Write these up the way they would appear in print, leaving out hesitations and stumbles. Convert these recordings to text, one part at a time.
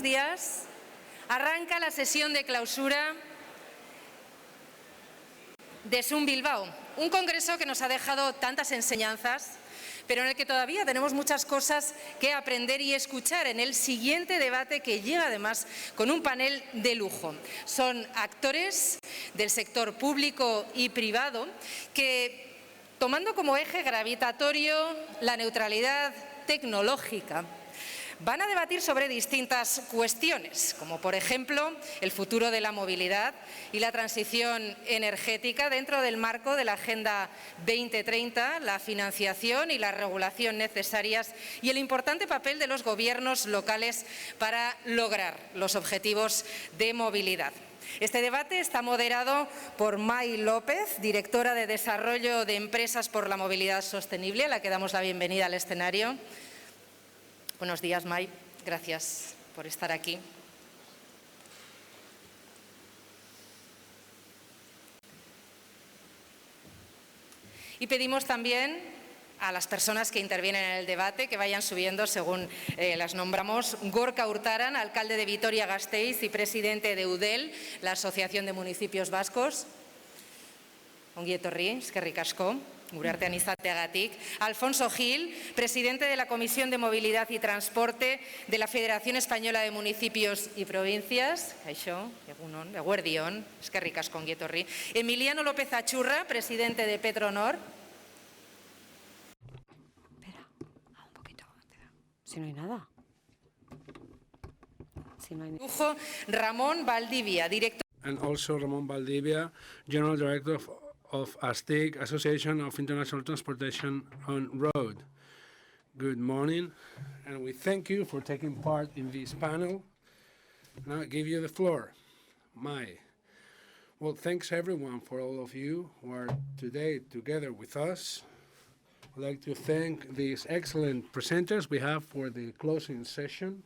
buenos días. Arranca la sesión de clausura de Bilbao, un congreso que nos ha dejado tantas enseñanzas, pero en el que todavía tenemos muchas cosas que aprender y escuchar en el siguiente debate, que llega además con un panel de lujo. Son actores del sector público y privado que, tomando como eje gravitatorio la neutralidad tecnológica, van a debatir sobre distintas cuestiones, como por ejemplo el futuro de la movilidad y la transición energética dentro del marco de la Agenda 2030, la financiación y la regulación necesarias y el importante papel de los gobiernos locales para lograr los objetivos de movilidad. Este debate está moderado por May López, directora de Desarrollo de Empresas por la Movilidad Sostenible, a la que damos la bienvenida al escenario. Buenos días, May. Gracias por estar aquí. Y pedimos también a las personas que intervienen en el debate que vayan subiendo según las nombramos. Gorka Urtaran, alcalde de Vitoria-Gasteiz y presidente de UDEL, la Asociación de Municipios Vascos. Ongi etorri, eskerrik asko. Gure artean izateagatik. Alfonso Gil, presidente de la Comisión de Movilidad y Transporte de la Federación Española de Municipios y Provincias. Kaixo, egunon, eguerdion, eskerrik asko, ongi etorri. Emiliano López Achurra, presidente de Petronor. Espera, un poquito, espera. Si no hay nada. Si no hay... Lujo, Ramón Valdivia, director. And also Ramón Valdivia, General Director of ASTIC, Association of International Transportation on Road. Good morning, and we thank you for taking part in this panel. Now I give you the floor. May. Well, thanks everyone for all of you who are today together with us. I'd like to thank these excellent presenters we have for the closing session.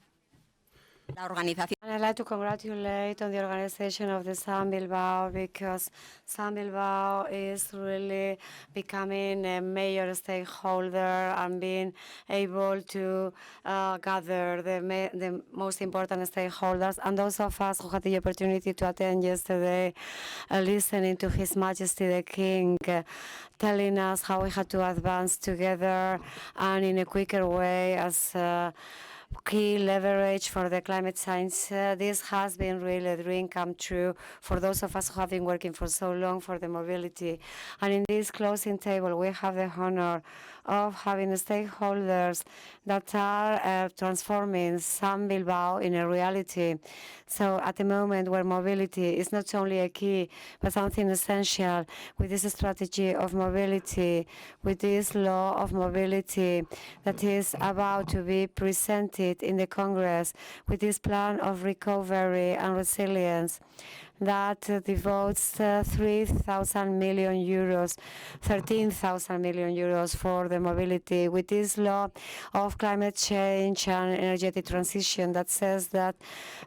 La organización. And I'd like to congratulate on the organization of the San Bilbao, because San Bilbao is really becoming a major stakeholder and being able to gather the most important stakeholders. And those of us who had the opportunity to attend yesterday, listening to His Majesty the King, telling us how we had to advance together and in a quicker way as key leverage for the climate change. This has been really a dream come true for those of us who have been working for so long for the mobility. And in this closing table, we have the honor of having stakeholders that are transforming San Bilbao in a reality. So at the moment where mobility is not only a key, but something essential, with this strategy of mobility, with this law of mobility that is about to be presented in the Congress, with this plan of recovery and resilience that devotes 3,000 million euros, 13,000 million euros for the mobility, with this law of climate change and energetic transition that says that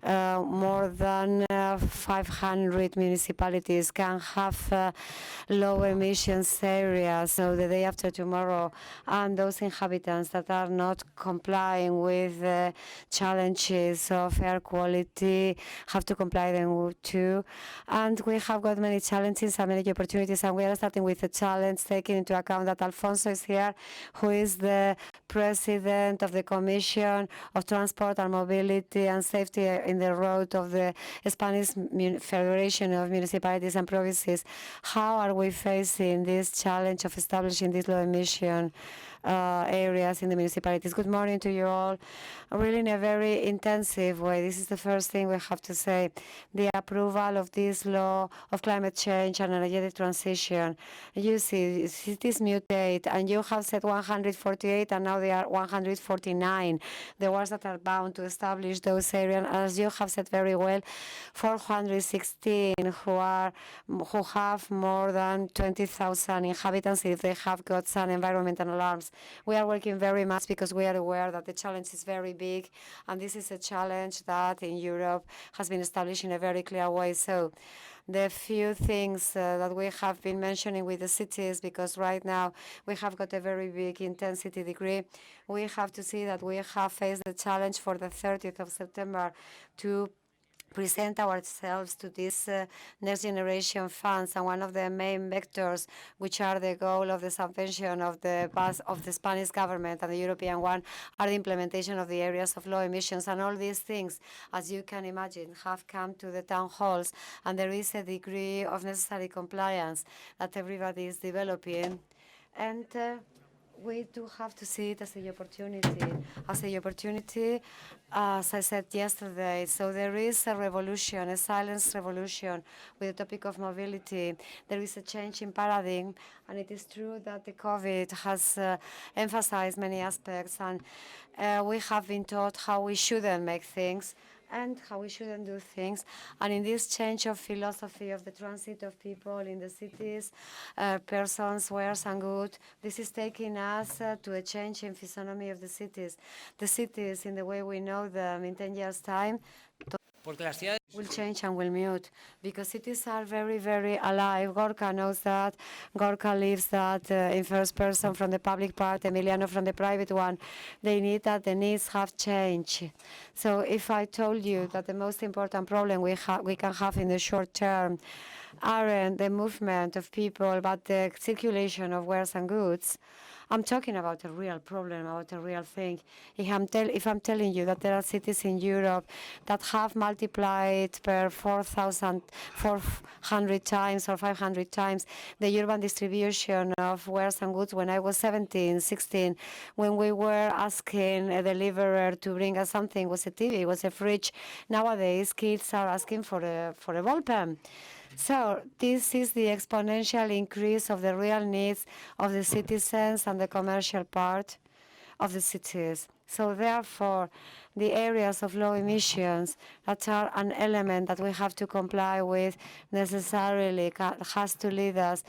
more than 500 municipalities can have low emissions areas, so the day after tomorrow, and those inhabitants that are not complying with the challenges of air quality have to comply then too. And we have got many challenges and many opportunities, and we are starting with a challenge, taking into account that Alfonso is here, who is the President of the Commission of Transport and Mobility and Safety in the Road of the Spanish Federation of Municipalities and Provinces. How are we facing this challenge of establishing these low emission areas in the municipalities? Good morning to you all. Really in a very intensive way. This is the first thing we have to say. The approval of this law of climate change and energetic transition. You see, it is mutate, and you have said 148, and now they are 149. The ones that are bound to establish those areas, as you have said very well, 416 who have more than 20,000 inhabitants if they have got some environmental alarms. We are working very much because we are aware that the challenge is very big, and this is a challenge that in Europe has been established in a very clear way. So the few things that we have been mentioning with the cities, because right now we have got a very big intensity degree. We have to see that we have faced the challenge for the 30th of September to present ourselves to these next generation funds, and one of the main vectors, which are the goal of the subvention of the Spanish government and the European one, are the implementation of the areas of low emissions. And all these things, as you can imagine, have come to the town halls, and there is a degree of necessary compliance that everybody is developing. And we do have to see it as an opportunity, as I said yesterday. So there is a revolution, a silence revolution with the topic of mobility. There is a change in paradigm, and it is true that the COVID has emphasized many aspects, and we have been taught how we shouldn't make things and how we shouldn't do things. And in this change of philosophy of the transit of people in the cities, persons, wares, and goods, this is taking us to a change in physiognomy of the cities. The cities, in the way we know them in 10 years' time, will change and will mute, because cities are very, very alive. Gorka knows that. Gorka lives that in first person from the public part, Emiliano from the private one. They need that the needs have changed. So if I told you that the most important problem we can have in the short term aren't the movement of people, but the circulation of wares and goods, I'm talking about a real problem, about a real thing. If I'm telling you that there are cities in Europe that have multiplied per 400 times or 500 times the urban distribution of wares and goods. When I was 17, 16, when we were asking a deliverer to bring us something, it was a TV, it was a fridge. Nowadays, kids are asking for a ball pen. So this is the exponential increase of the real needs of the citizens and the commercial part of the cities. So therefore, the areas of low emissions that are an element that we have to comply with necessarily has to lead us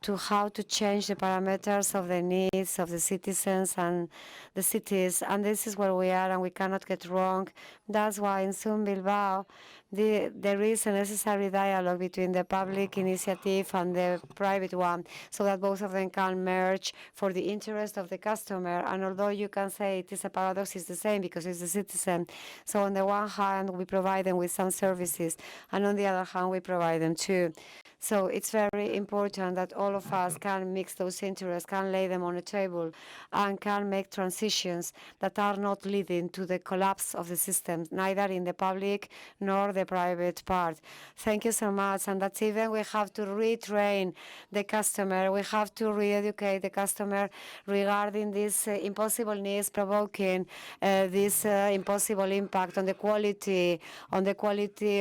to how to change the parameters of the needs of the citizens and the cities. And this is where we are, and we cannot get wrong. That's why in Zoom Bilbao, there is a necessary dialogue between the public initiative and the private one, so that both of them can merge for the interest of the customer. And although you can say it is a paradox, it's the same because it's the citizen. So on the one hand, we provide them with some services, and on the other hand, we provide them too. So it's very important that all of us can mix those interests, can lay them on a table, and can make transitions that are not leading to the collapse of the system, neither in the public nor the private part. Thank you so much. And that's even we have to retrain the customer. We have to re-educate the customer regarding these impossible needs provoking this impossible impact on the quality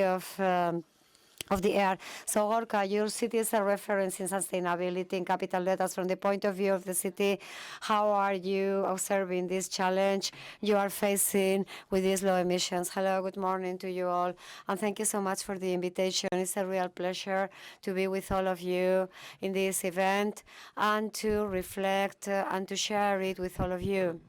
of the air. So Gorka, your city is a reference in sustainability and capital data. From the point of view of the city, how are you observing this challenge you are facing with these low emissions? Hello, good morning to you all, and thank you so much for the invitation. It's a real pleasure to be with all of you in this event and to reflect and to share it with all of you.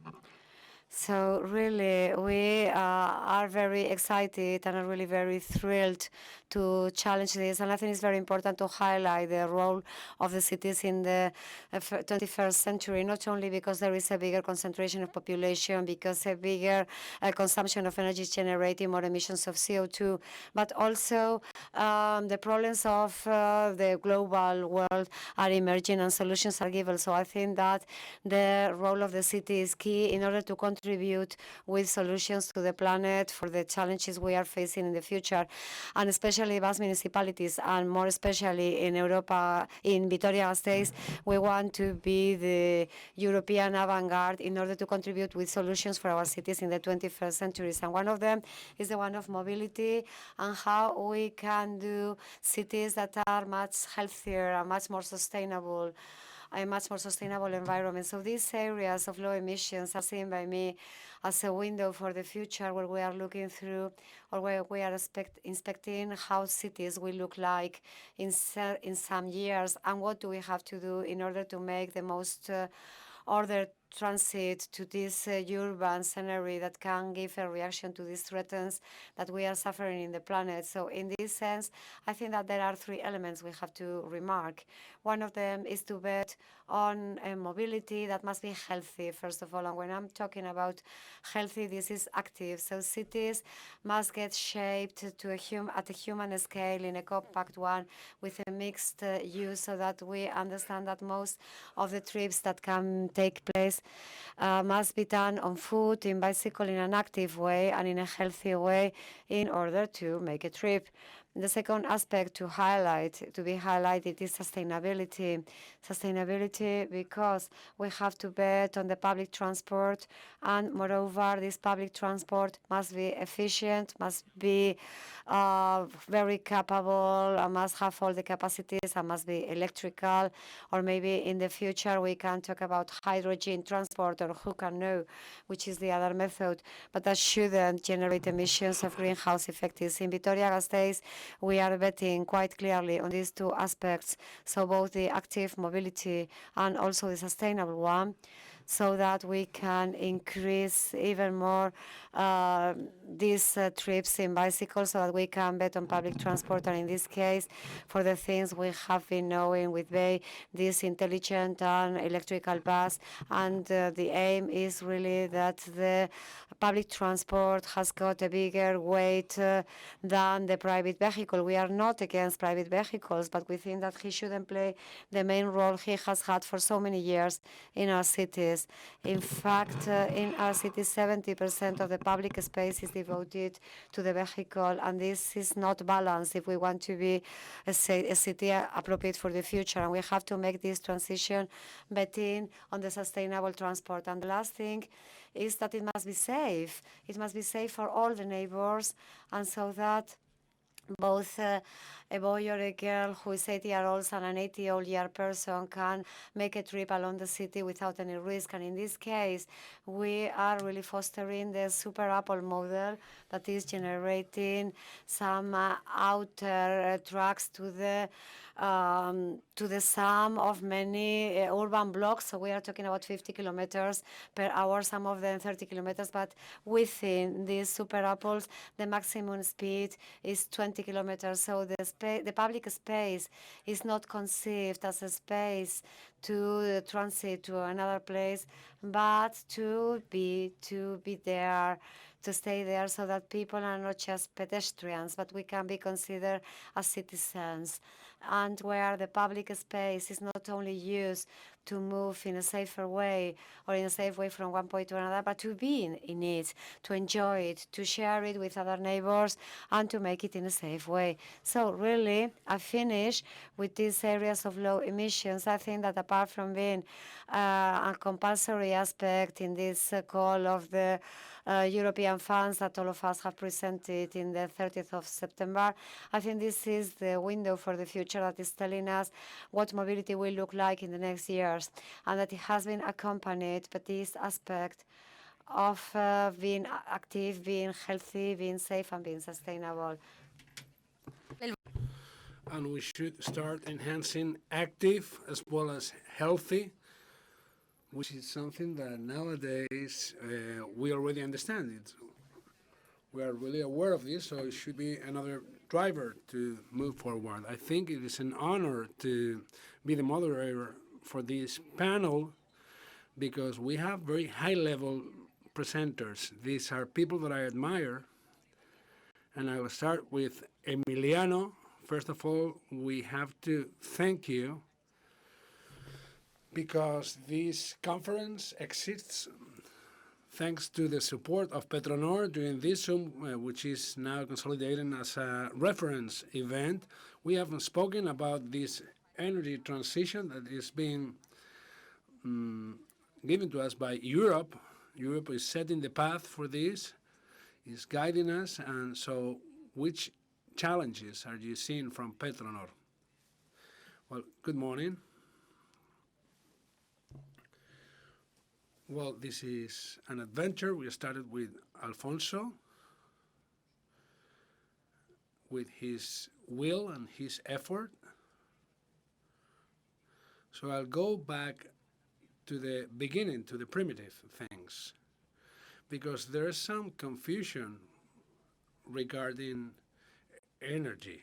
So really, we are very excited and are really very thrilled to challenge this. And I think it's very important to highlight the role of the cities in the 21st century, not only because there is a bigger concentration of population, because a bigger consumption of energy is generating more emissions of CO2, but also the problems of the global world are emerging and solutions are given. So I think that the role of the city is key in order to contribute with solutions to the planet for the challenges we are facing in the future, and especially vast municipalities, and more especially in Europa, in Vitoria-Gasteiz, we want to be the European avant-garde in order to contribute with solutions for our cities in the 21st century. And one of them is the one of mobility and how we can do cities that are much healthier and much more sustainable, a much more sustainable environment. So these areas of low emissions are seen by me as a window for the future, where we are looking through, or where we are inspecting how cities will look like in some years, and what do we have to do in order to make the most order transit to this urban scenery that can give a reaction to these threats that we are suffering in the planet. So in this sense, I think that there are three elements we have to remark. One of them is to bet on mobility that must be healthy, first of all. And when I'm talking about healthy, this is active. So cities must get shaped to at a human scale in a compact one with a mixed use, so that we understand that most of the trips that can take place must be done on foot, in bicycle, in an active way and in a healthy way in order to make a trip. The second aspect to be highlighted is sustainability. Sustainability because we have to bet on the public transport, and moreover, this public transport must be efficient, must be very capable, and must have all the capacities, and must be electrical, or maybe in the future we can talk about hydrogen transport, or who can know which is the other method, but that shouldn't generate emissions of greenhouse effects. In Vitoria-Gasteiz, we are betting quite clearly on these two aspects, so both the active mobility and also the sustainable one, so that we can increase even more these trips in bicycles, so that we can bet on public transport, and in this case, for the things we have been knowing with this intelligent and electrical bus, and the aim is really that the public transport has got a bigger weight than the private vehicle. We are not against private vehicles, but we think that he shouldn't play the main role he has had for so many years in our cities. In fact, in our cities, 70% of the public space is devoted to the vehicle, and this is not balanced if we want to be a city appropriate for the future, and we have to make this transition betting on the sustainable transport. And the last thing is that it must be safe. It must be safe for all the neighbors, and so that both a boy or a girl who is 80 years old and an 80-year-old person can make a trip along the city without any risk. And in this case, we are really fostering the super Apple model that is generating some outer tracks to the sum of many urban blocks. So we are talking about 50 kilometers per hour, some of them 30 kilometers, but within these super apples, the maximum speed is 20 kilometers. So the public space is not conceived as a space to transit to another place, but to be there, to stay there, so that people are not just pedestrians, but we can be considered as citizens, and where the public space is not only used to move in a safer way or in a safe way from one point to another, but to be in it, to enjoy it, to share it with other neighbors, and to make it in a safe way. So really, I finish with these areas of low emissions. I think that apart from being a compulsory aspect in this call of the European funds that all of us have presented in the 30th of September, I think this is the window for the future that is telling us what mobility will look like in the next years, and that it has been accompanied by this aspect of being active, being healthy, being safe, and being sustainable. And we should start enhancing active as well as healthy, which is something that nowadays we already understand it. We are really aware of this, so it should be another driver to move forward. I think it is an honor to be the moderator for this panel, because we have very high-level presenters. These are people that I admire, and I will start with Emiliano. First of all, we have to thank you, because this conference exists thanks to the support of Petronor during this Zoom, which is now consolidated as a reference event. We have spoken about this energy transition that is being given to us by Europe. Europe is setting the path for this, is guiding us, and so which challenges are you seeing from Petronor? Well, good morning. Well, this is an adventure. We started with Alfonso, with his will and his effort. So I'll go back to the beginning, to the primitive things, because there is some confusion regarding energy.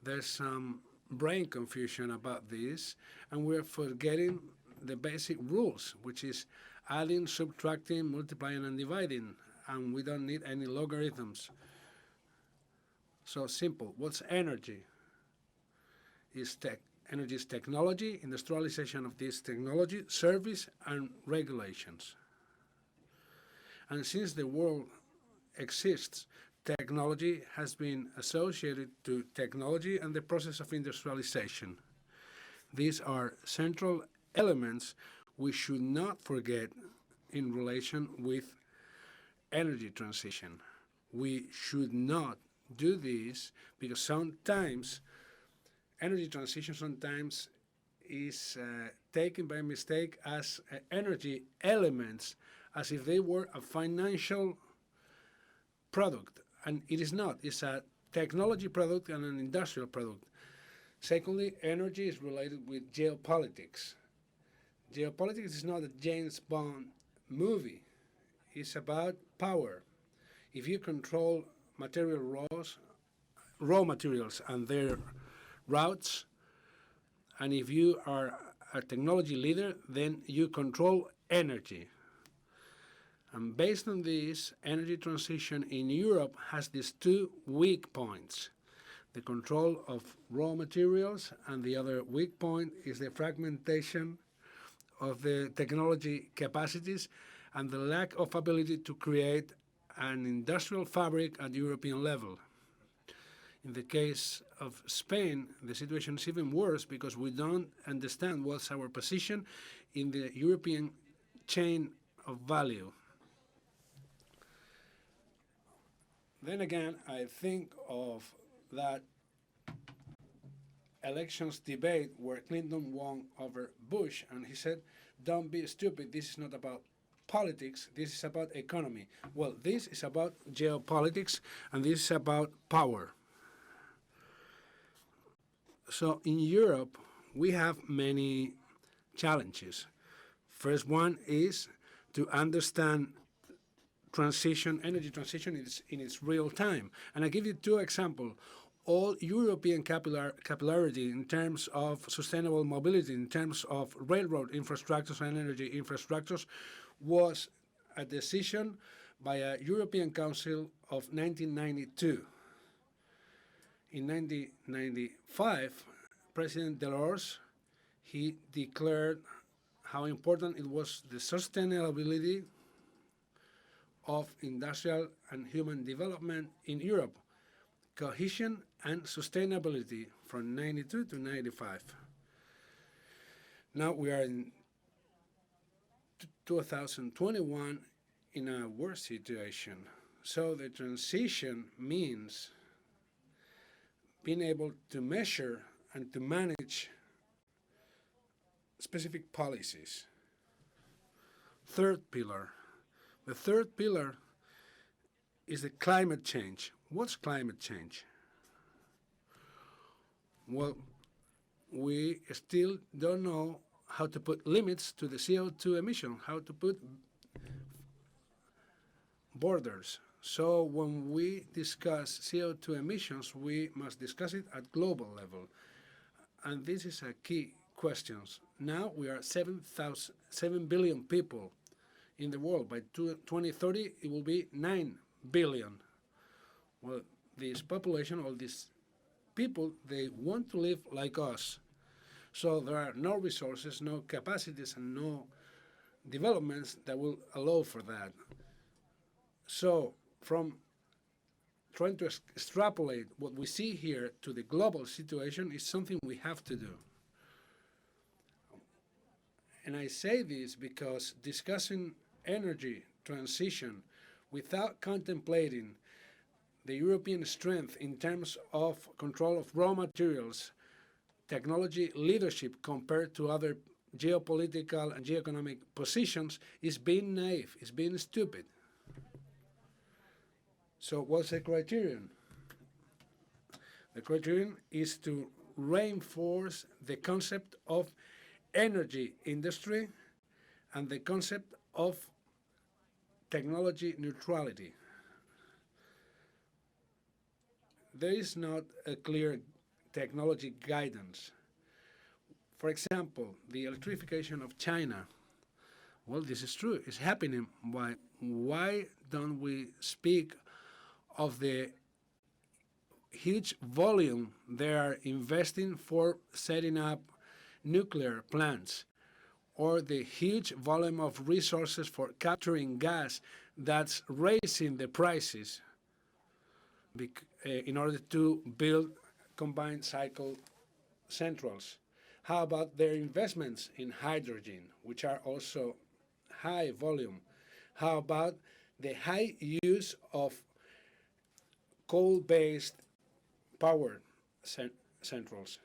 There's some brain confusion about this, and we're forgetting the basic rules, which is adding, subtracting, multiplying, and dividing, and we don't need any logarithms. So simple. What's energy? Energy is technology, industrialization of this technology, service, and regulations. And since the world exists, technology has been associated to technology and the process of industrialization. These are central elements we should not forget in relation with energy transition. We should not do this because sometimes energy transition sometimes is taken by mistake as energy elements, as if they were a financial product, and it is not. It's a technology product and an industrial product. Secondly, energy is related with geopolitics. Geopolitics is not a James Bond movie. It's about power. If you control raw materials and their routes, and if you are a technology leader, then you control energy. And based on this, energy transition in Europe has these two weak points: the control of raw materials, and the other weak point is the fragmentation of the technology capacities and the lack of ability to create an industrial fabric at European level. In the case of Spain, the situation is even worse because we don't understand what's our position in the European chain of value. Then again, I think of that elections debate where Clinton won over Bush, and he said, "Don't be stupid, this is not about politics, this is about economy." Well, this is about geopolitics, and this is about power. So in Europe, we have many challenges. First one is to understand energy transition in its real time. And I give you two examples. All European capillarity in terms of sustainable mobility, in terms of railroad infrastructures and energy infrastructures, was a decision by a European Council of 1992. In 1995, President Delors, he declared how important it was the sustainability of industrial and human development in Europe, cohesion and sustainability from 92 to 95. Now we are in 2021 in a worse situation. So the transition means being able to measure and to manage specific policies. Third pillar. The third pillar is the climate change. What's climate change? Well, we still don't know how to put limits to the CO2 emission, how to put borders. So when we discuss CO2 emissions, we must discuss it at global level. And this is a key question. Now we are 7 billion people in the world. By 2030, it will be 9 billion. Well, this population, all these people, they want to live like us. So there are no resources, no capacities, and no developments that will allow for that. So from trying to extrapolate what we see here to the global situation is something we have to do. And I say this because discussing energy transition without contemplating the European strength in terms of control of raw materials, technology leadership compared to other geopolitical and geoeconomic positions is being naive, is being stupid. So what's the criterion? The criterion is to reinforce the concept of energy industry and the concept of technology neutrality. There is not a clear technology guidance. For example, the electrification of China. Well, this is true. It's happening. Why don't we speak of the huge volume they are investing for setting up nuclear plants, or the huge volume of resources for capturing gas that's raising the prices in order to build combined cycle centrals? How about their investments in hydrogen, which are also high volume? How about the high use of coal-based power centrals?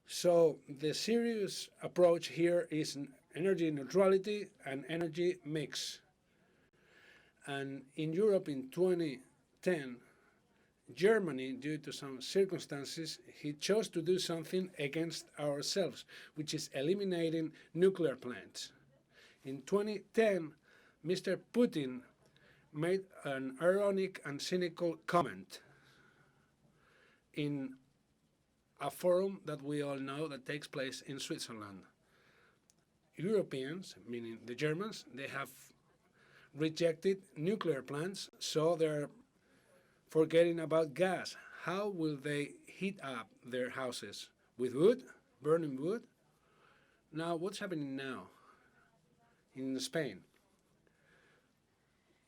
So the serious approach here is energy neutrality and energy mix. And in Europe in 2010, Germany, due to some circumstances, he chose to do something against ourselves, which is eliminating nuclear plants. In 2010, Mr. Putin made an ironic and cynical comment in a forum that we all know that takes place in Switzerland. Europeans, meaning the Germans, they have rejected nuclear plants, so they're forgetting about gas. How will they heat up their houses? With wood? Burning wood? Now, what's happening now in Spain?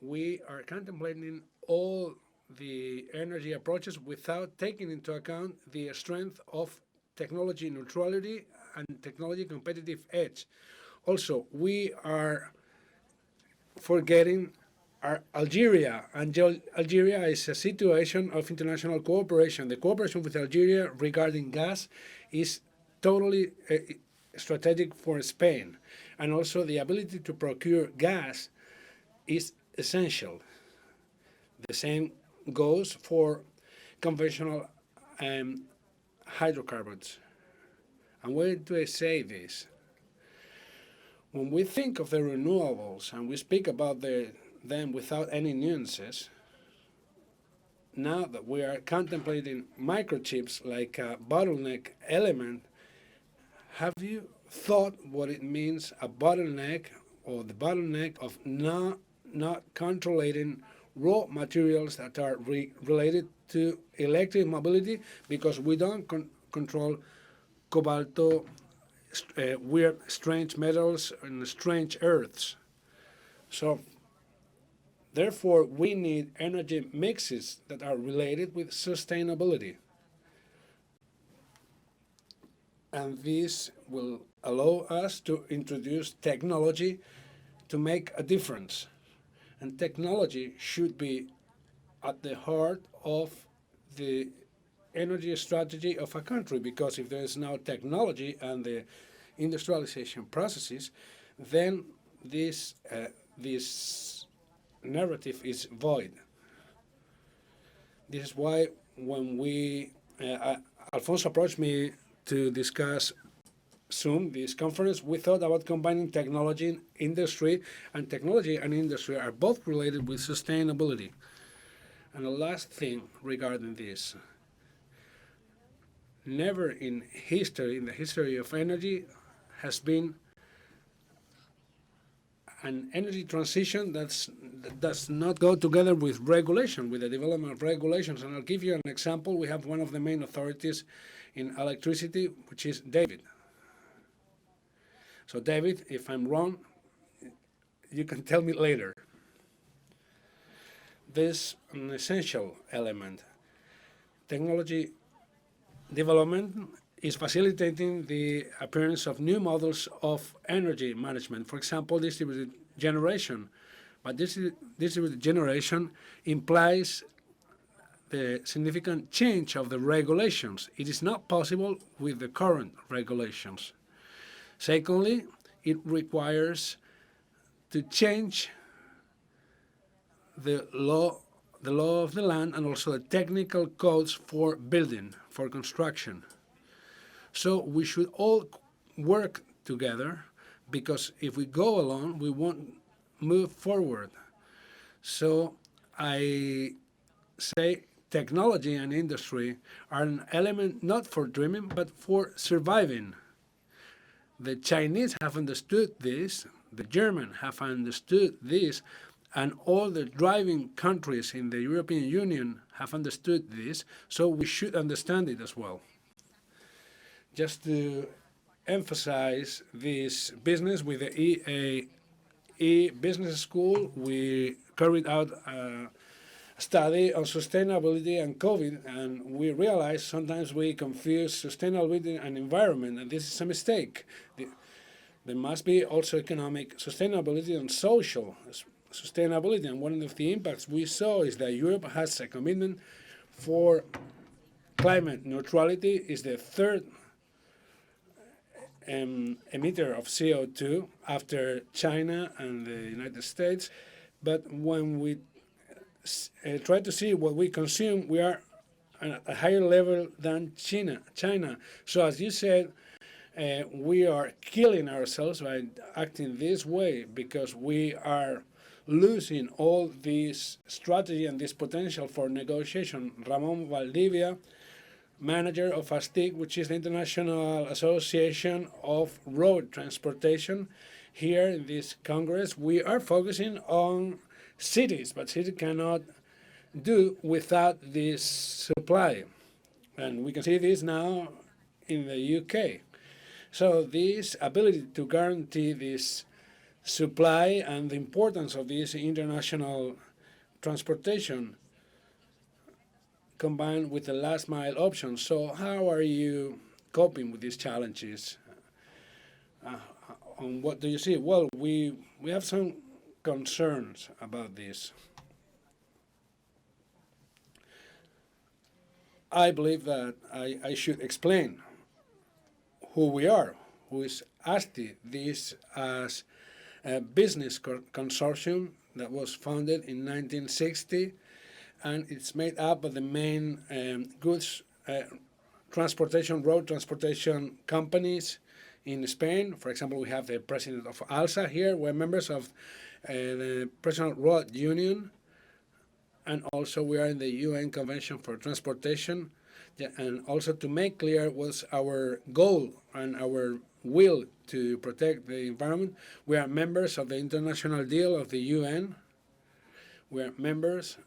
We are contemplating all the energy approaches without taking into account the strength of technology neutrality and technology competitive edge. Also, we are forgetting Algeria, and Algeria is a situation of international cooperation. The cooperation with Algeria regarding gas is totally strategic for Spain, and also the ability to procure gas is essential. The same goes for conventional hydrocarbons. And why do I say this? When we think of the renewables and we speak about them without any nuances, now that we are contemplating microchips like a bottleneck element, have you thought what it means, a bottleneck, or the bottleneck of not controlling raw materials that are related to electric mobility, because we don't control cobalt, weird, strange metals and strange earths. So, therefore, we need energy mixes that are related with sustainability. And this will allow us to introduce technology to make a difference. And technology should be at the heart of the energy strategy of a country, because if there is no technology and the industrialization processes, then this narrative is void. This is why when Alfonso approached me to discuss soon this conference, we thought about combining technology and industry, and technology and industry are both related with sustainability. And the last thing regarding this, never in the history of energy, has been an energy transition that does not go together with regulation, with the development of regulations. And I'll give you an example. We have one of the main authorities in electricity, which is David. So David, if I'm wrong, you can tell me later. This is an essential element. Technology development is facilitating the appearance of new models of energy management. For example, distributed generation. But distributed generation implies the significant change of the regulations. It is not possible with the current regulations. Secondly, it requires to change the law of the land and also the technical codes for building, for construction. So we should all work together, because if we go alone, we won't move forward. So I say technology and industry are an element not for dreaming, but for surviving. The Chinese have understood this, the Germans have understood this, and all the driving countries in the European Union have understood this, so we should understand it as well. Just to emphasize this business with the business school, we carried out a study on sustainability and COVID, and we realized sometimes we confuse sustainability and environment, and this is a mistake. There must be also economic sustainability and social sustainability, and one of the impacts we saw is that Europe has a commitment for climate neutrality, is the third emitter of CO2 after China and the United States. But when we try to see what we consume, we are at a higher level than China. So as you said, we are killing ourselves by acting this way, because we are losing all this strategy and this potential for negotiation. Ramon Valdivia, manager of ASTIC, which is the International Association of Road Transportation, here in this Congress, we are focusing on cities, but cities cannot do without this supply. And we can see this now in the UK. So this ability to guarantee this supply and the importance of this international transportation combined with the last mile option. So how are you coping with these challenges? And what do you see? Well, we have some concerns about this. I believe that I should explain who we are, who is ASTI. This as a business consortium that was founded in 1960, and it's made up of the main goods transportation, road transportation companies in Spain. For example, we have the president of ALSA here. We're members of the Professional Road Union, and also we are in the UN Convention for Transportation. Yeah, and also to make clear what's our goal and our will to protect the environment, we are members of the International Deal of the UN. We are members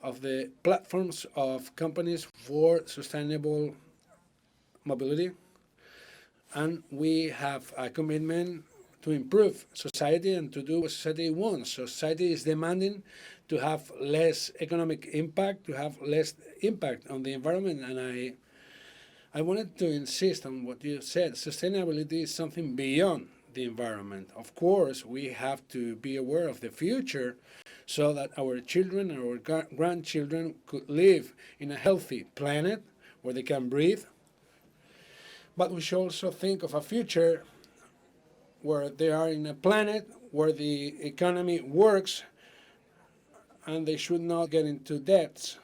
of the platforms of companies for sustainable mobility, and we have a commitment to improve society and to do what society wants. Society is demanding to have less economic impact, to have less impact on the environment, and I wanted to insist on what you said. Sustainability is something beyond the environment. Of course, we have to be aware of the future so that our children and our grandchildren could live in a healthy planet where they can breathe. But we should also think of a future where they are in a planet where the economy works and they should not get into debts.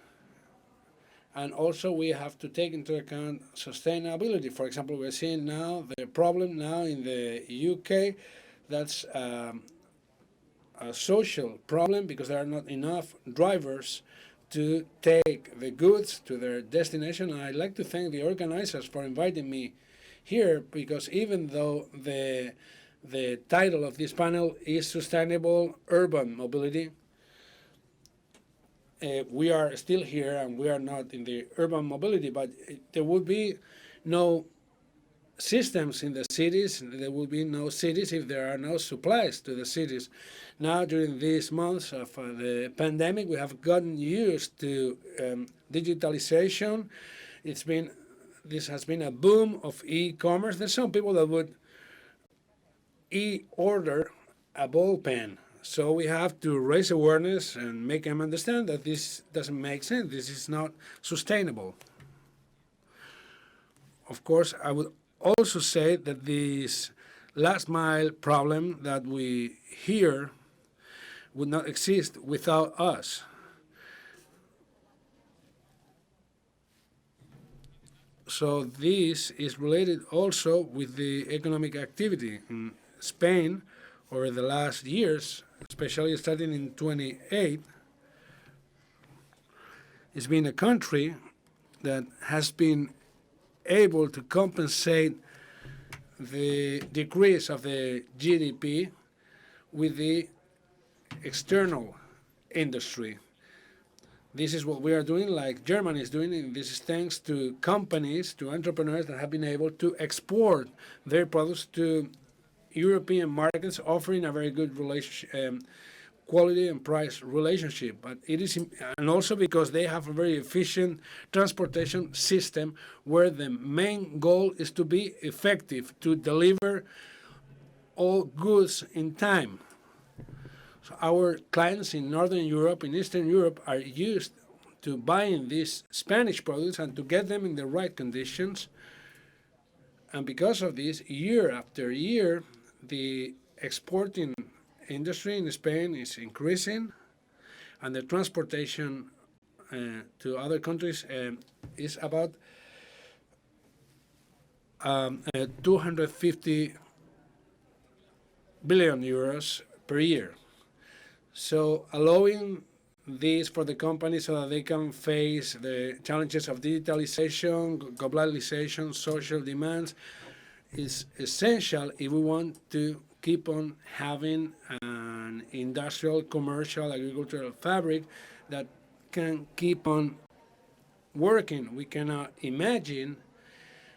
And also we have to take into account sustainability. For example, we're seeing now the problem now in the UK, that's a social problem because there are not enough drivers to take the goods to their destination. And I'd like to thank the organizers for inviting me here, because even though the title of this panel is Sustainable Urban Mobility, we are still here and we are not in the urban mobility, but there would be no systems in the cities, there will be no cities if there are no supplies to the cities. Now, during these months of the pandemic, we have gotten used to digitalization. This has been a boom of e-commerce. There's some people that would e-order a ball pen. So we have to raise awareness and make them understand that this doesn't make sense. This is not sustainable. Of course, I would also say that this last mile problem that we hear would not exist without us. So this is related also with the economic activity in Spain over the last years, especially starting in 28. It's been a country that has been able to compensate the decrease of the GDP with the external industry. This is what we are doing, like Germany is doing, and this is thanks to companies, to entrepreneurs that have been able to export their products to European markets, offering a very good quality and price relationship. But it is, and also because they have a very efficient transportation system where the main goal is to be effective, to deliver all goods in time. So our clients in Northern Europe, in Eastern Europe, are used to buying these Spanish products and to get them in the right conditions. And because of this, year after year, the exporting industry in Spain is increasing, and the transportation to other countries is about 250 billion euros per year. So allowing this for the companies so that they can face the challenges of digitalization, globalization, social demands is essential if we want to keep on having an industrial, commercial, agricultural fabric that can keep on working. We cannot imagine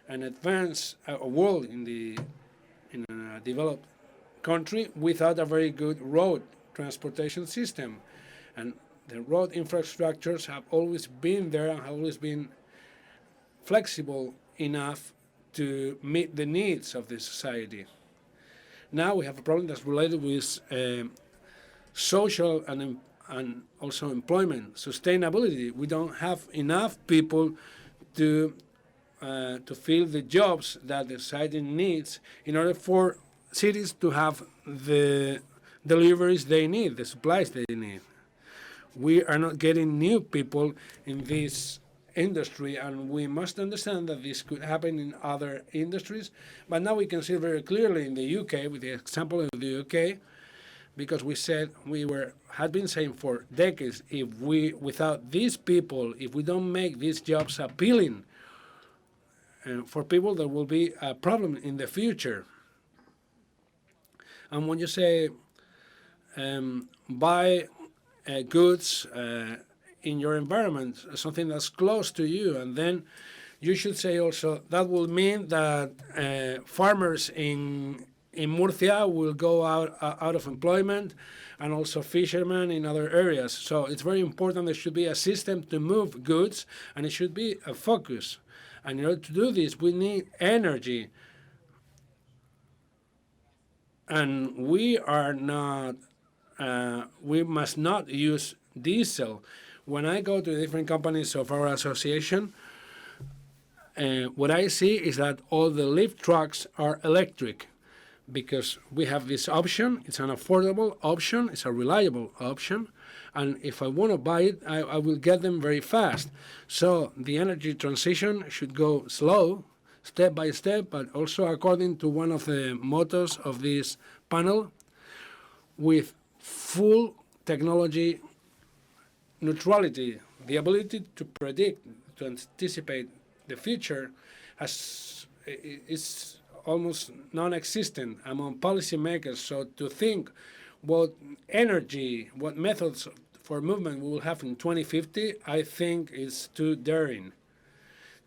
an advanced world in a developed country without a very good road transportation system. And the road infrastructures have always been there and have always been flexible enough to meet the needs of the society. Now we have a problem that's related with social and also employment, sustainability. We don't have enough people to fill the jobs that the society needs in order for cities to have the deliveries they need, the supplies they need. We are not getting new people in this industry, and we must understand that this could happen in other industries. But now we can see very clearly in the UK, with the example of the UK, because had been saying for decades, without these people, if we don't make these jobs appealing for people, there will be a problem in the future. And when you say buy goods in your environment, something that's close to you, and then you should say also that will mean that farmers in Murcia will go out of employment, and also fishermen in other areas. So it's very important there should be a system to move goods, and it should be a focus. And in order to do this, we need energy. And we must not use diesel. When I go to different companies of our association, what I see is that all the lift trucks are electric, because we have this option. It's an affordable option, it's a reliable option, and if I want to buy it, I will get them very fast. So the energy transition should go slow, step by step, but also according to one of the mottos of this panel, with full technology neutrality. The ability to predict, to anticipate the future is almost non-existent among policymakers. So to think what energy, what methods for movement we will have in 2050, I think is too daring.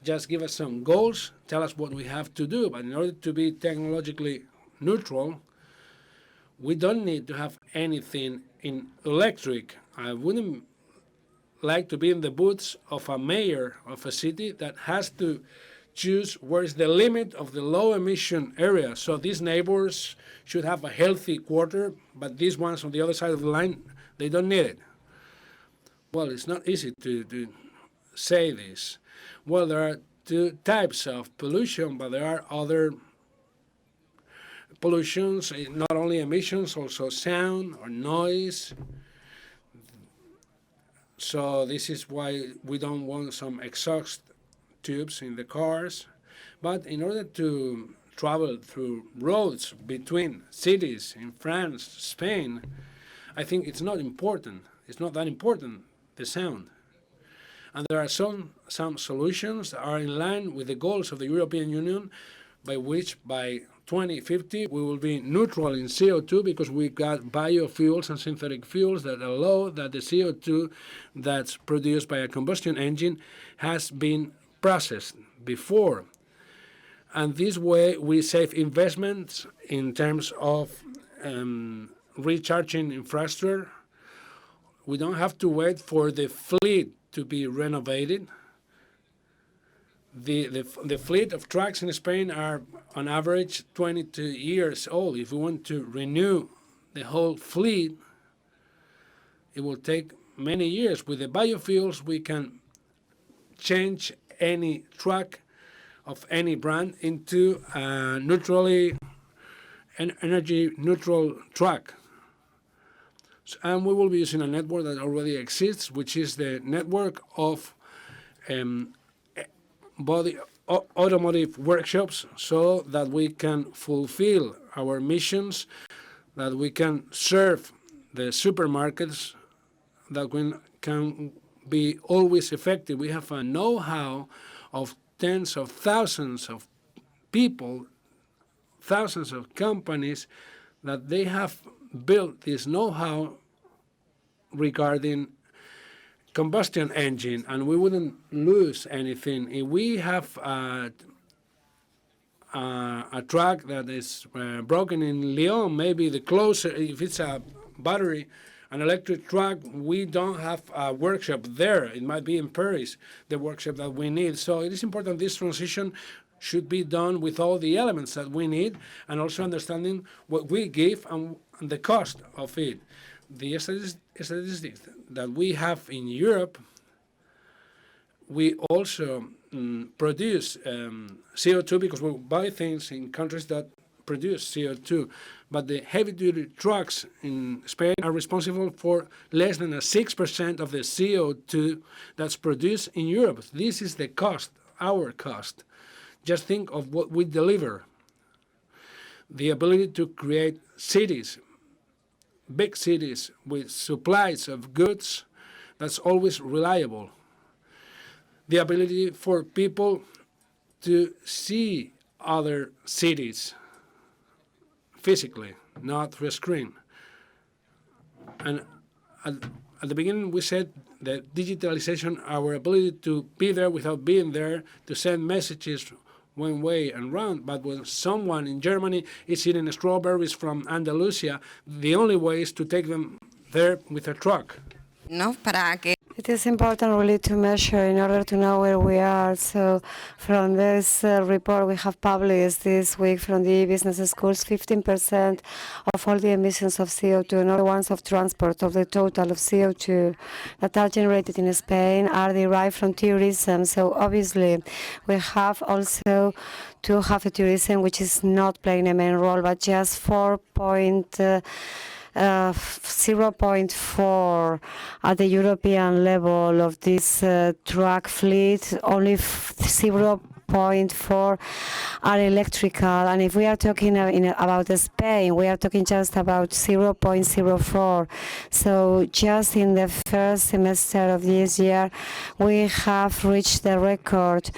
Just give us some goals, tell us what we have to do, but in order to be technologically neutral, we don't need to have anything in electric. I wouldn't like to be in the boots of a mayor of a city that has to choose where is the limit of the low emission area. So these neighbors should have a healthy quarter, but these ones on the other side of the line, they don't need it. Well, it's not easy to say this. Well, there are two types of pollution, but there are other pollutions, not only emissions, also sound or noise. So this is why we don't want some exhaust tubes in the cars, but in order to travel through roads between cities in France, Spain, I think it's not important. It's not that important, the sound. And there are some solutions that are in line with the goals of the European Union, by which by 2050 we will be neutral in CO2, because we got biofuels and synthetic fuels that allow that the CO2 that's produced by a combustion engine has been processed before. And this way we save investments in terms of recharging infrastructure. We don't have to wait for the fleet to be renovated. The fleet of trucks in Spain are on average 22 years old. If we want to renew the whole fleet, it will take many years. With the biofuels, we can change any truck of any brand into a energy neutral truck. And we will be using a network that already exists, which is the network of automotive workshops, so that we can fulfill our missions, that we can serve the supermarkets, that we can be always effective. We have a know-how of tens of thousands of people, thousands of companies, that they have built this know-how regarding combustion engine, and we wouldn't lose anything. If we have a truck that is broken in Lyon, maybe the closer, if it's a battery, an electric truck, we don't have a workshop there. It might be in Paris, the workshop that we need. So it is important this transition should be done with all the elements that we need, and also understanding what we give and the cost of it. The statistics that we have in Europe, we also produce CO2 because we buy things in countries that produce CO2. But the heavy-duty trucks in Spain are responsible for less than 6% of the CO2 that's produced in Europe. This is the cost, our cost. Just think of what we deliver. The ability to create cities, big cities with supplies of goods that's always reliable. The ability for people to see other cities physically, not through a screen. And at the beginning we said that digitalization, our ability to be there without being there, to send messages one way and round, but when someone in Germany is eating strawberries from Andalusia, the only way is to take them there with a truck. ¿No? Para que It is important really to measure in order to know where we are. So from this report we have published this week from the business schools, 15% of all the emissions of CO2, not the ones of transport, of the total of CO2 that are generated in Spain are derived from tourism. So obviously we have also to have a tourism which is not playing a main role, but just 0.4 at the European level of this truck fleet, only 0.4 are electrical, and if we are talking about Spain, we are talking just about 0.04. So just in the first semester of this year, we have reached the record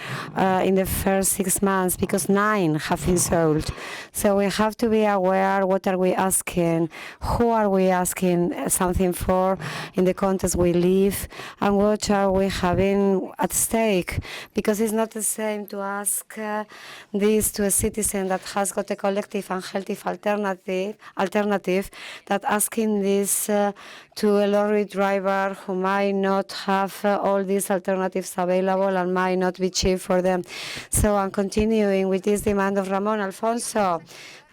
in the first 6 months, because 9 have been sold. So we have to be aware, what are we asking, who are we asking something for in the context we live, and what are we having at stake, because it's not the same to ask this to a citizen that has got a collective and healthy alternative that asking this to a lorry driver who might not have all these alternatives available and might not be cheap for them. So I'm continuing with this demand of Ramon. Alfonso,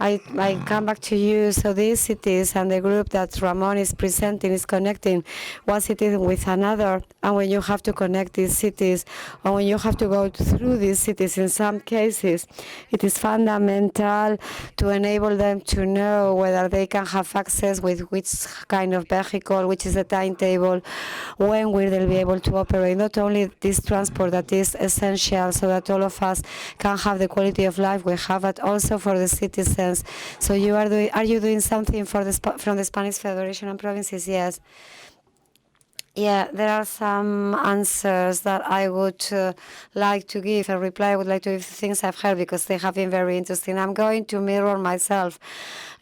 I come back to you. So these cities and the group that Ramon is presenting is connecting one city with another, and when you have to connect these cities, or when you have to go through these cities, authorities. In some cases, it is fundamental to enable them to know whether they can have access with which kind of vehicle, which is the timetable, when will they be able to operate. Not only this transport that is essential so that all of us can have the quality of life we have, but also for the citizens. So are you doing something from the Spanish Federation and provinces? Yes. Yeah, there are some answers that I would like to give, a reply I would like to give to things I've heard because they have been very interesting. I'm going to mirror myself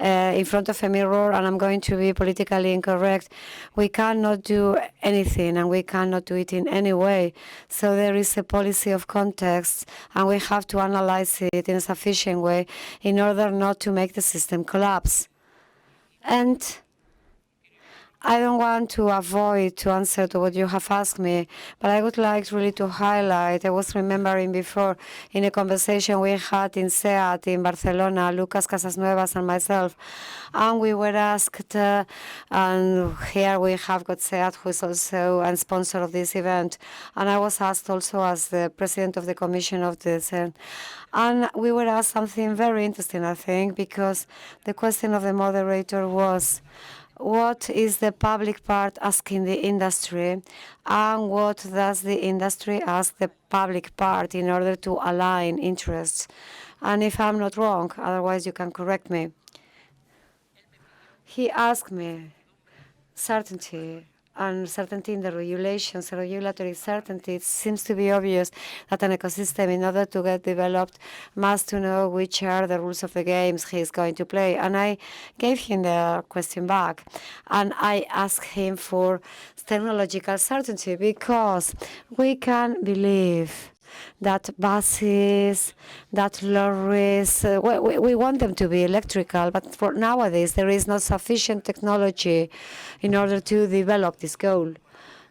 in front of a mirror and I'm going to be politically incorrect. We cannot do anything and we cannot do it in any way. So there is a policy of context and we have to analyze it in a sufficient way in order not to make the system collapse. And I don't want to avoid to answer to what you have asked me, but I would like really to highlight, I was remembering before in a conversation we had in SEAT in Barcelona, Lucas Casasnuevas and myself, and we were asked, and here we have got SEAT, who is also a sponsor of this event, and I was asked also as the president of the commission of this, and we were asked something very interesting, I think, because the question of the moderator was, what is the public part asking the industry, and what does the industry ask the public part in order to align interests? And if I'm not wrong, otherwise you can correct me. He asked me certainty and certainty in the regulations, regulatory certainty. It seems to be obvious that an ecosystem, in order to get developed, must to know which are the rules of the games he is going to play. And I gave him the question back, and I asked him for technological certainty, because we can believe that buses, that lorries, we want them to be electrical, but for nowadays there is not sufficient technology in order to develop this goal.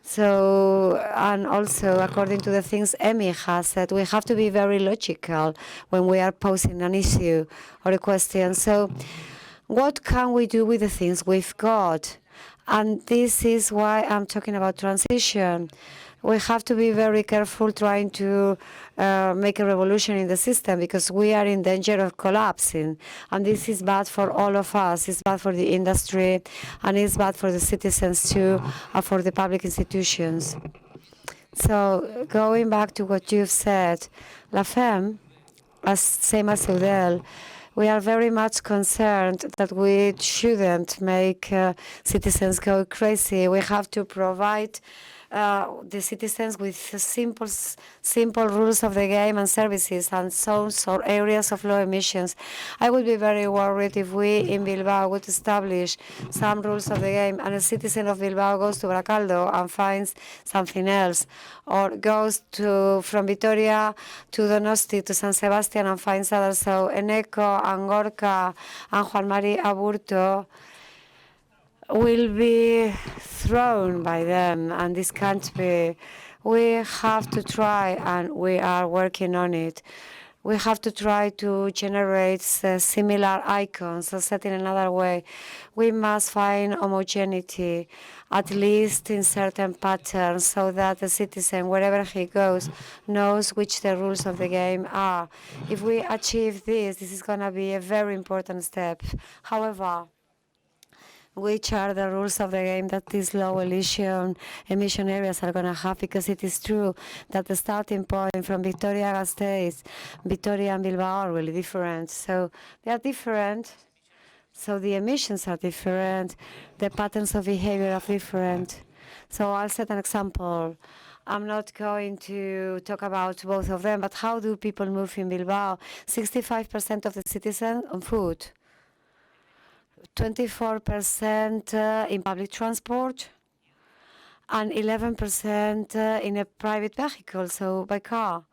So, and also according to the things Emi has said, we have to be very logical when we are posing an issue or a question. So what can we do with the things we've got? And this is why I'm talking about transition. We have to be very careful trying to make a revolution in the system, because we are in danger of collapsing. And this is bad for all of us. It's bad for the industry, and it's bad for the citizens too, and for the public institutions. So going back to what you've said, La Femme, same as Eudel, we are very much concerned that we shouldn't make citizens go crazy. We have to provide the citizens with simple rules of the game and services and zones or areas of low emissions. I would be very worried if we in Bilbao would establish some rules of the game and a citizen of Bilbao goes to Baracaldo and finds something else, or goes from Vitoria to Donosti to San Sebastian and finds others. So Eneco and Gorka and Juan Mari Aburto will be thrown by them, and this can't be. We have to try, and we are working on it. We have to try to generate similar icons, or said in another way, we must find homogeneity, at least in certain patterns, so that the citizen, wherever he goes, knows which the rules of the game are. If we achieve this, this is going to be a very important step. However, which are the rules of the game that these low emission areas are going to have, because it is true that the starting point from Vitoria-Gasteiz, Vitoria and Bilbao are really different. So they are different, so the emissions are different, the patterns of behavior are different. So I'll set an example. I'm not going to talk about both of them, but how do people move in Bilbao? 65% of the citizens on foot, 24% in public transport, and 11% in a private vehicle, so by car.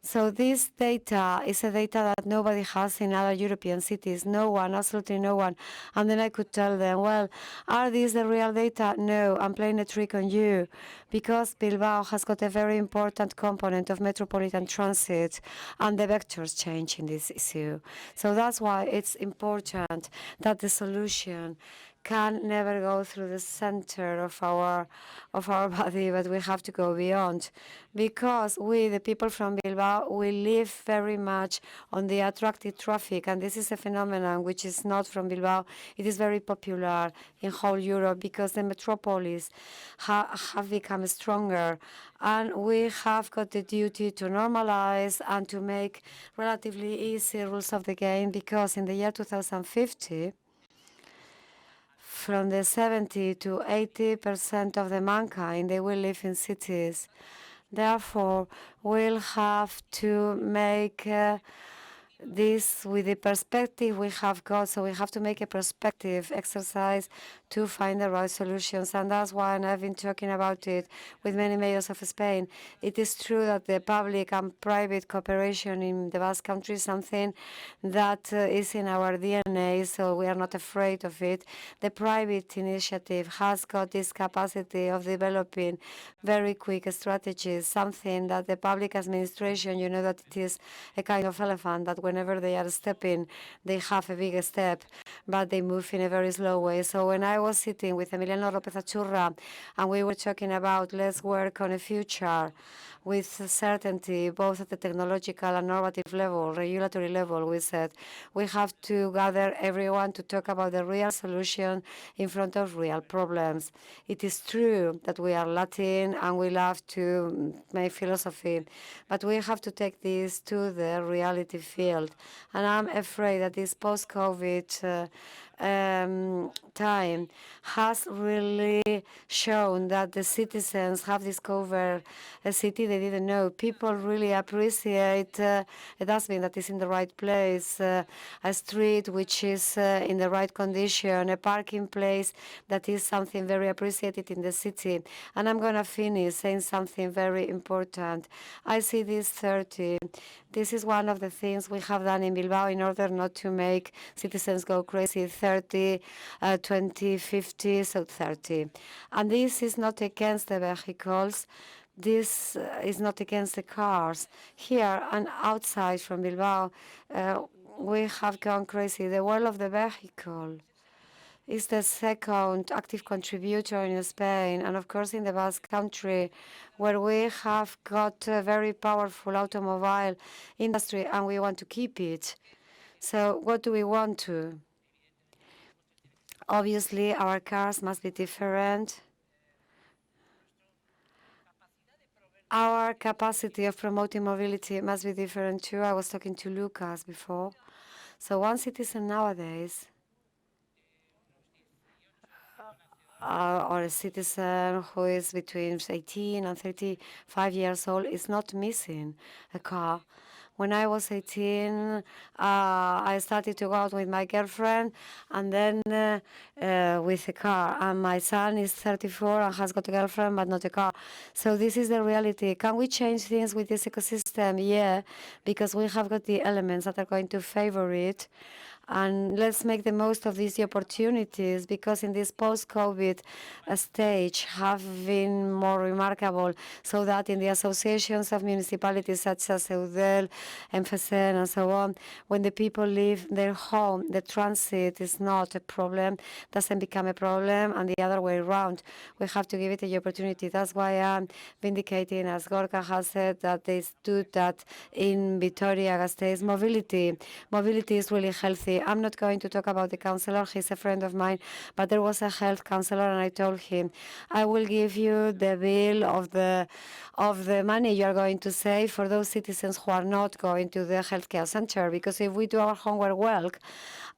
So this data is a data that nobody has in other European cities, no one, absolutely no one. And then I could tell them, well, are these the real data? No, I'm playing a trick on you, because Bilbao has got a very important component of metropolitan transit, and the vectors change in this issue. So that's why it's important that the solution can never go through the center of our body, but we have to go beyond, because we, the people from Bilbao, we live very much on the attractive traffic, and this is a phenomenon which is not from Bilbao. It is very popular in whole Europe because the metropolis have become stronger, and we have got the duty to normalize and to make relatively easy rules of the game, because in the year 2050, from the 70 to 80% of the mankind, they will live in cities. Therefore, we'll have to make this with the perspective we have got. So we have to make a perspective exercise to find the right solutions. And that's why I've been talking about it with many mayors of Spain. It is true that the public and private cooperation in the Basque Country is something that is in our DNA, so we are not afraid of it. The private initiative has got this capacity of developing very quick strategies, something that the public administration, you know that it is a kind of elephant, that whenever they are stepping, they have a big step, but they move in a very slow way. So when I was sitting with Emiliano López Achurra and we were talking about let's work on a future with certainty, both at the technological and normative level, regulatory level, we said we have to gather everyone to talk about the real solution in front of real problems. It is true that we are Latin and we love to make philosophy, but we have to take this to the reality field. And I'm afraid that this post-COVID time has really shown that the citizens have discovered a city they didn't know. People really appreciate a dustbin that is in the right place, a street which is in the right condition, a parking place that is something very appreciated in the city. And I'm going to finish saying something very important. I see this 30. This is one of the things we have done in Bilbao in order not to make citizens go crazy. 30, 20, 50, so 30. And this is not against the vehicles. This is not against the cars. Here and outside from Bilbao, we have gone crazy. The world of the vehicle is the second active contributor in Spain, and of course in the Basque Country, where we have got a very powerful automobile industry and we want to keep it. So what do we want to? Obviously, our cars must be different. Our capacity of promoting mobility must be different too. I was talking to Lucas before. So one citizen nowadays, or a citizen who is between 18 and 35 years old, is not missing a car. When I was 18, I started to go out with my girlfriend and then with a car. And my son is 34 and has got a girlfriend but not a car. So this is the reality. Can we change things with this ecosystem? Yeah, because we have got the elements that are going to favor it. And let's make the most of these opportunities, because in this post-COVID stage have been more remarkable, so that in the associations of municipalities such as Eudel, MFSN and so on, when the people leave their home, the transit is not a problem, doesn't become a problem, and the other way around. We have to give it the opportunity. That's why I'm vindicating, as Gorka has said, that they stood that in Vitoria-Gasteiz, mobility is really healthy. I'm not going to talk about the councillor, he's a friend of mine, but there was a health councillor and I told him, I will give you the bill of the money you are going to save for those citizens who are not going to the healthcare center, because if we do our homework well,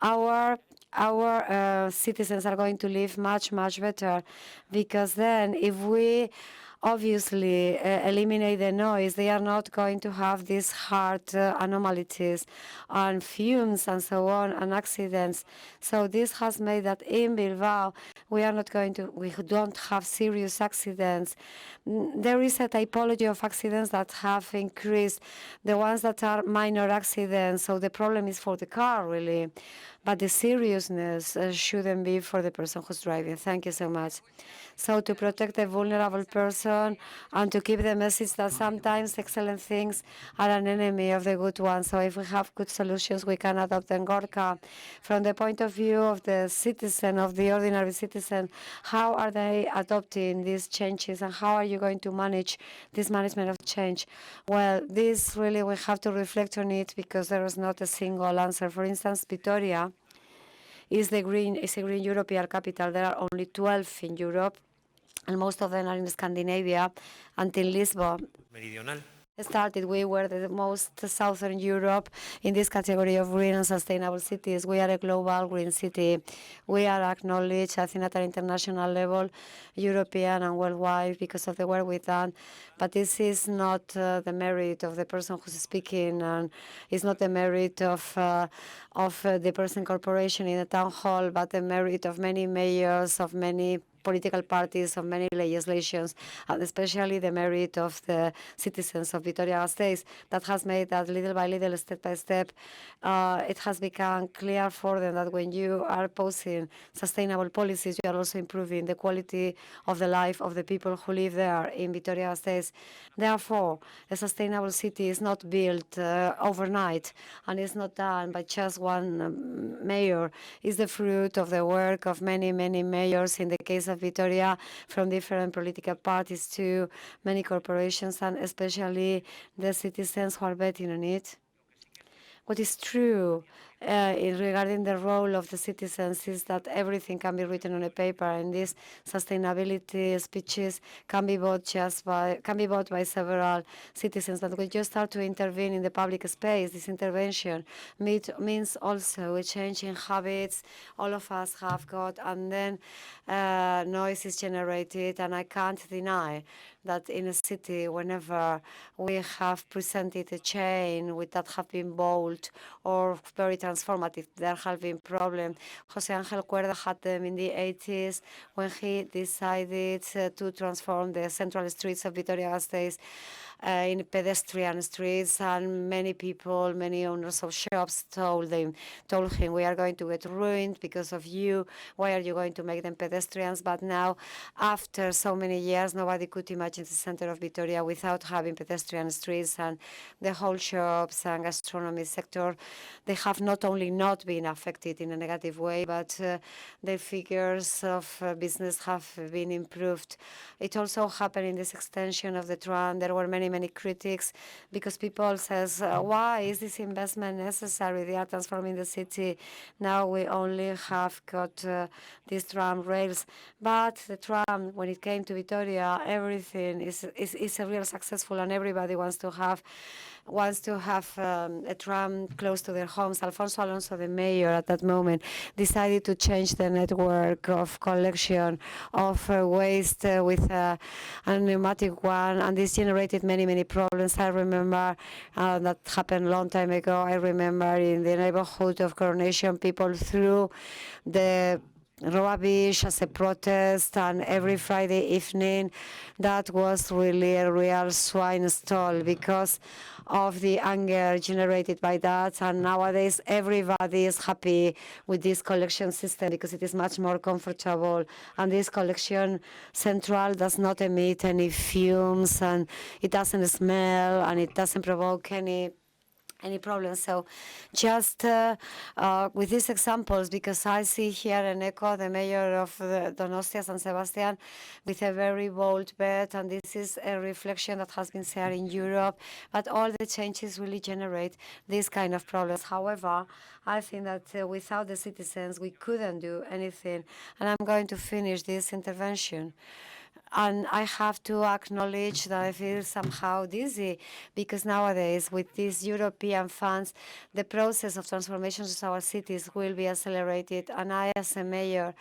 our citizens are going to live much, much better, because then if we obviously eliminate the noise, they are not going to have these heart anomalies and fumes and so on and accidents. So this has made that in Bilbao we don't have serious accidents. There is a typology of accidents that have increased, the ones that are minor accidents, so the problem is for the car really. but the seriousness shouldn't be for the person who's driving. Thank you so much. So to protect the vulnerable person and to keep the message that sometimes excellent things are an enemy of the good ones. So if we have good solutions, we can adopt them. Gorka, from the point of view of the citizen, of the ordinary citizen, how are they adopting these changes and how are you going to manage this management of change? Well, this really we have to reflect on it because there is not a single answer. For instance, Vitoria is a green European capital. There are only 12 in Europe, and most of them are in Scandinavia. Until Lisbon Meridional. started, we were the most southern Europe in this category of green and sustainable cities. We are a global green city. We are acknowledged, I think, at an international level, European and worldwide, because of the work we've done. But this is not the merit of the person who's speaking, and it's not the merit of the person corporation in the town hall, but the merit of many mayors, of many political parties, of many legislations, and especially the merit of the citizens of Vitoria-Gasteiz that has made that little by little, step by step, it has become clear for them that when you are posing sustainable policies, you are also improving the quality of the life of the people who live there in Vitoria-Gasteiz. Therefore, a sustainable city is not built overnight and is not done by just one mayor. It's the fruit of the work of many, many mayors in the case of Vitoria, from different political parties to many corporations, and especially the citizens who are betting on it. What is true regarding the role of the citizens is that everything can be written on a paper, and these sustainability speeches can be bought by several citizens. But when you start to intervene in the public space, this intervention means also a change in habits all of us have got, and then noise is generated. And I can't deny that in a city, whenever we have presented a chain that have been bold or very transformative, there have been problems. José Ángel Cuerda had them in the 80s when he decided to transform the central streets of Vitoria-Gasteiz in pedestrian streets, and many people, many owners of shops told him, we are going to get ruined because of you. Why are you going to make them pedestrians? But now, after so many years, nobody could imagine the center of Vitoria without having pedestrian streets, and the whole shops and gastronomy sector, they have not only not been affected in a negative way, but the figures of business have been improved. It also happened in this extension of the tram. There were many critics because people says, why is this investment necessary? They are transforming the city. Now we only have got these tram rails. But the tram, when it came to Vitoria, everything is a real successful, and everybody wants to have a tram close to their homes. Alfonso Alonso, the mayor at that moment, decided to change the network of collection of waste with a pneumatic one, and this generated many problems. I remember that happened a long time ago. I remember in the neighborhood of Coronation, people threw the rubbish as a protest, and every Friday evening that was really a real swine stall because of the anger generated by that. And nowadays everybody is happy with this collection system because it is much more comfortable, and this collection central does not emit any fumes, and it doesn't smell, and it doesn't provoke any problem. So just with these examples, because I see here an echo, the mayor of Donostia, San Sebastian, with a very bold bet, and this is a reflection that has been shared in Europe, but all the changes really generate these kind of problems. However, I think that without the citizens, we couldn't do anything. And I'm going to finish this intervention. And I have to acknowledge that I feel somehow dizzy because nowadays, with these European funds, the process of transformation of our cities will be accelerated. And I, as a mayor,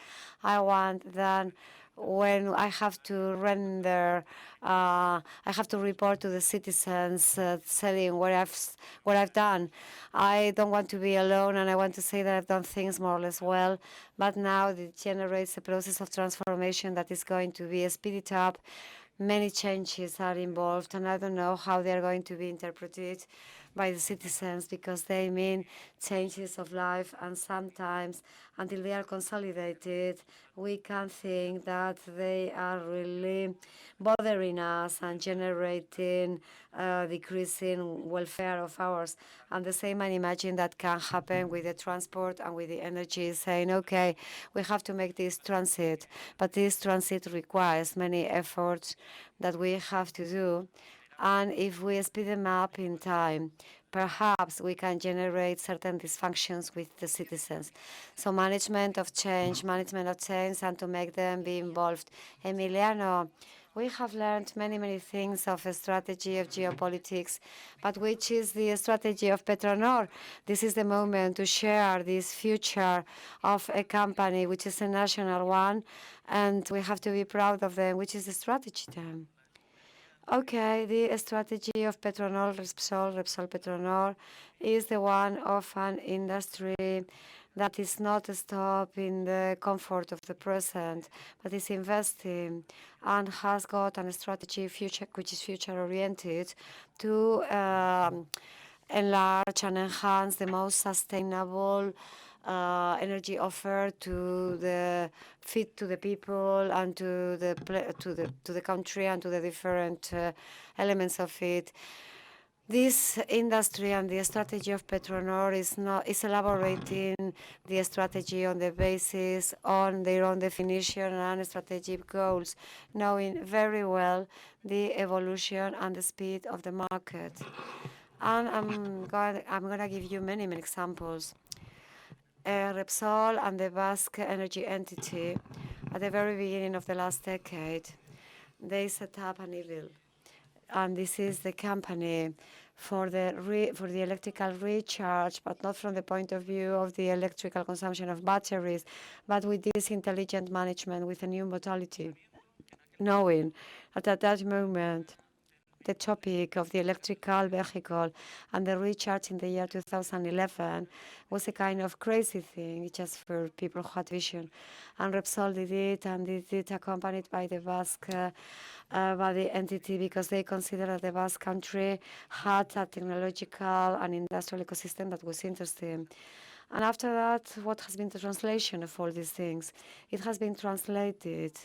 I want that when I have to render, I have to report to the citizens, telling what I've done. I don't want to be alone, and I want to say that I've done things more or less well. But now it generates a process of transformation that is going to be speeded up. Many changes are involved, and I don't know how they are going to be interpreted. by the citizens because they mean changes of life, and sometimes until they are consolidated, we can think that they are really bothering us and generating decreasing welfare of ours. And the same I imagine that can happen with the transport and with the energy, saying, okay, we have to make this transit, but this transit requires many efforts that we have to do. And if we speed them up in time, perhaps we can generate certain dysfunctions with the citizens. So management of change, and to make them be involved. Emiliano, we have learned many, many things of a strategy of geopolitics, but which is the strategy of Petronor? This is the moment to share this future of a company, which is a national one, and we have to be proud of them. Which is the strategy then? Okay, the strategy of Repsol Petronor, is the one of an industry that is not stop in the comfort of the present, but is investing and has got a strategy which is future-oriented to enlarge and enhance the most sustainable energy offer to the fit to the people and to the country and to the different elements of it. This industry and the strategy of Petronor is elaborating the strategy on the basis on their own definition and strategic goals, knowing very well the evolution and the speed of the market. And I'm going to give you many, many examples. Repsol and the Basque Energy Entity, at the very beginning of the last decade, they set up an EVIL. And this is the company for the electrical recharge, but not from the point of view of the electrical consumption of batteries, but with this intelligent management with a new modality, knowing that at that moment the topic of the electrical vehicle and the recharge in the year 2011 was a kind of crazy thing, just for people who had vision. And Repsol did it, and they did accompanied by the Basque by the entity, because they considered that the Basque country had a technological and industrial ecosystem that was interesting. And after that, what has been the translation of all these things? It has been translated.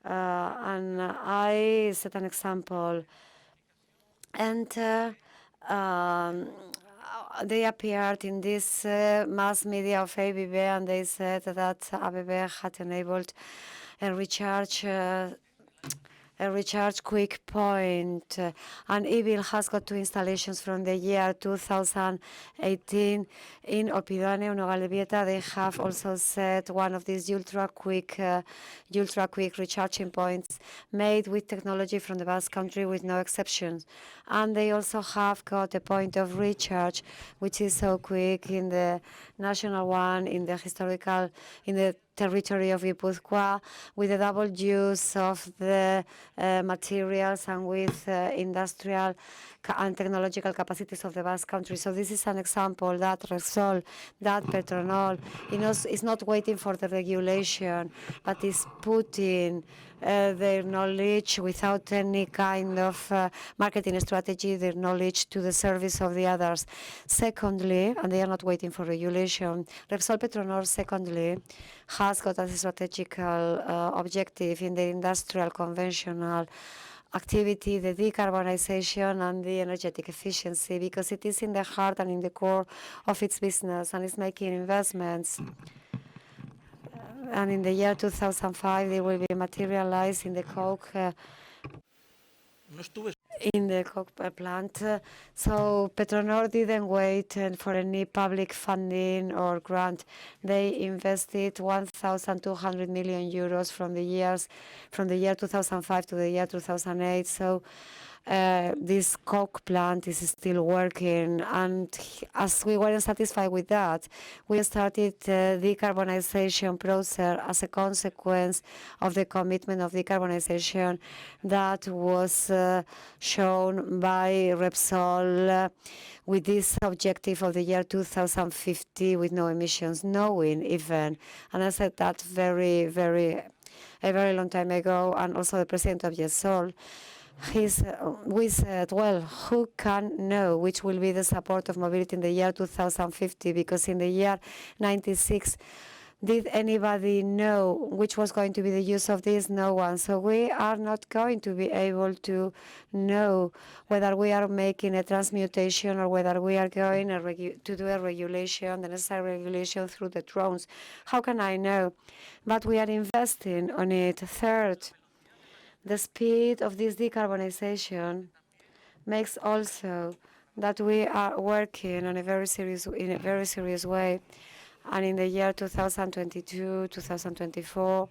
And I set an example. And they appeared in this mass media of ABB, and they said that ABB had enabled a recharge quick point. And EVIL has got two installations from the year 2018 in Opidane, Unogalbieta. They have also set one of these ultra quick recharging points made with technology from the Basque country with no exceptions. And they also have got a point of recharge which is so quick in the national one, in the territory of Guipúzcoa, with the double use of the materials and with industrial and technological capacities of the Basque country. So this is an example that Repsol, that Petronor, is not waiting for the regulation, but is putting their knowledge without any kind of marketing strategy, their knowledge to the service of the others. Secondly, and they are not waiting for regulation, Repsol Petronor, secondly, has got a strategical objective in the industrial conventional activity, the decarbonization and the energetic efficiency, because it is in the heart and in the core of its business, and is making investments. And in the year 2005, they will be materialized in the coke plant. So Petronor didn't wait for any public funding or grant. They invested 1,200 million euros from the year 2005 to the year 2008. So this coke plant is still working, and as we weren't satisfied with that, we started the decarbonization process as a consequence of the commitment of decarbonization that was shown by Repsol with this objective of the year 2050 with no emissions, knowing even, and I said that a very long time ago, and also the president of Repsol we said, well, who can know which will be the support of mobility in the year 2050? Because in the year 96, did anybody know which was going to be the use of this? No one. So we are not going to be able to know whether we are making a transmutation or whether we are going to do a regulation, the necessary regulation through the drones. How can I know? But we are investing on it. Third, the speed of this decarbonization makes also that we are working in a very serious way. And in the year 2022, 2024,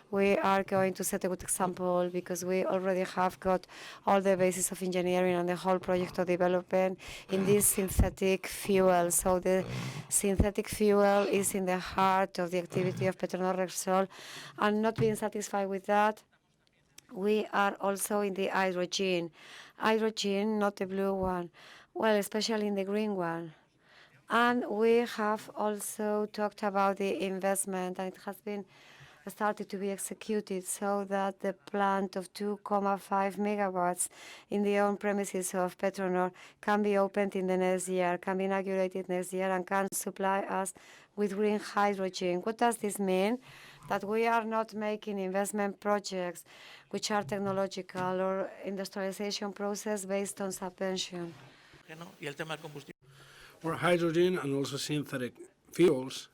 we are going to set a good example because we already have got all the basis of engineering and the whole project of development in this synthetic fuel. So the synthetic fuel is in the heart of the activity of Petronor Repsol. And not being satisfied with that, we are also in the hydrogen. Hydrogen, not the blue one. Well, especially in the green one. And we have also talked about the investment, and it has been started to be executed so that the plant of 2.5 megawatts in the own premises of Petronor can be opened in the next year, can be inaugurated next year, and can supply us with green hydrogen. What does this mean? That we are not making investment projects which are technological or industrialization process based on subvention. For hydrogen and also synthetic fuels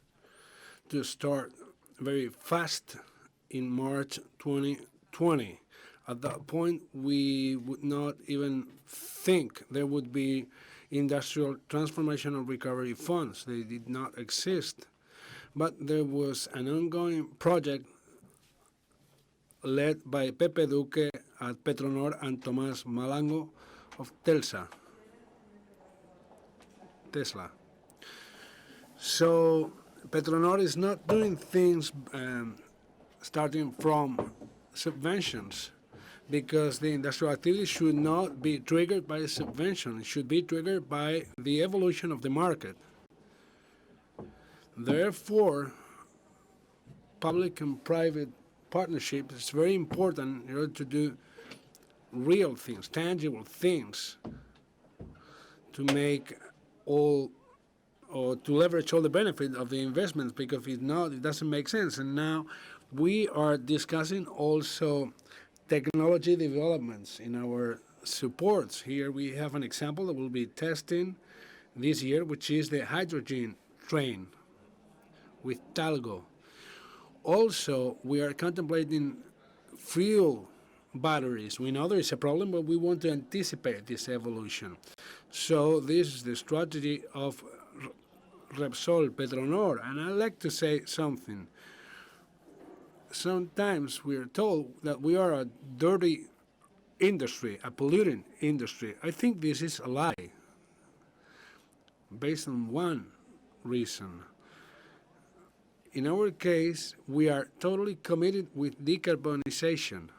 to start very fast in March 2020. At that point, we would not even think there would be industrial transformation or recovery funds. They did not exist. But there was an ongoing project led by Pepe Duque at Petronor and Tomás Malango of Tesla. So Petronor is not doing things starting from subventions, because the industrial activity should not be triggered by a subvention. It should be triggered by the evolution of the market. Therefore, public and private partnership is very important in order to do real things, tangible things, to make all or to leverage all the benefit of the investments, because if not, it doesn't make sense. And now we are discussing also technology developments in our supports. Here we have an example that we'll be testing this year, which is the hydrogen train with Talgo. Also, we are contemplating fuel batteries. We know there is a problem, but we want to anticipate this evolution. So this is the strategy of Repsol Petronor. And I'd like to say something. Sometimes we are told that we are a dirty industry, a polluting industry. I think this is a lie, based on one reason. In our case, we are totally committed with decarbonization.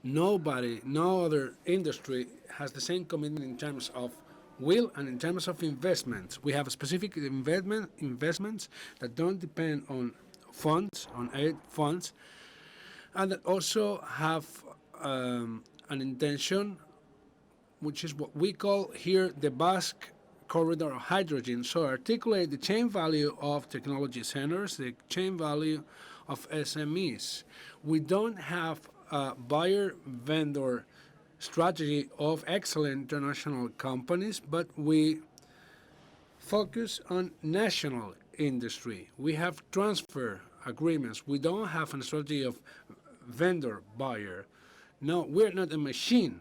Nobody, no other industry has the same commitment in terms of will and in terms of investments. We have specific investments that don't depend on funds, on aid funds, and that also have an intention, which is what we call here the Basque corridor of hydrogen. So articulate the chain value of technology centers, the chain value of SMEs. We don't have a buyer-vendor strategy of excellent international companies, but we focus on national industry. We have transfer agreements. We don't have a strategy of vendor-buyer. No, we're not a machine.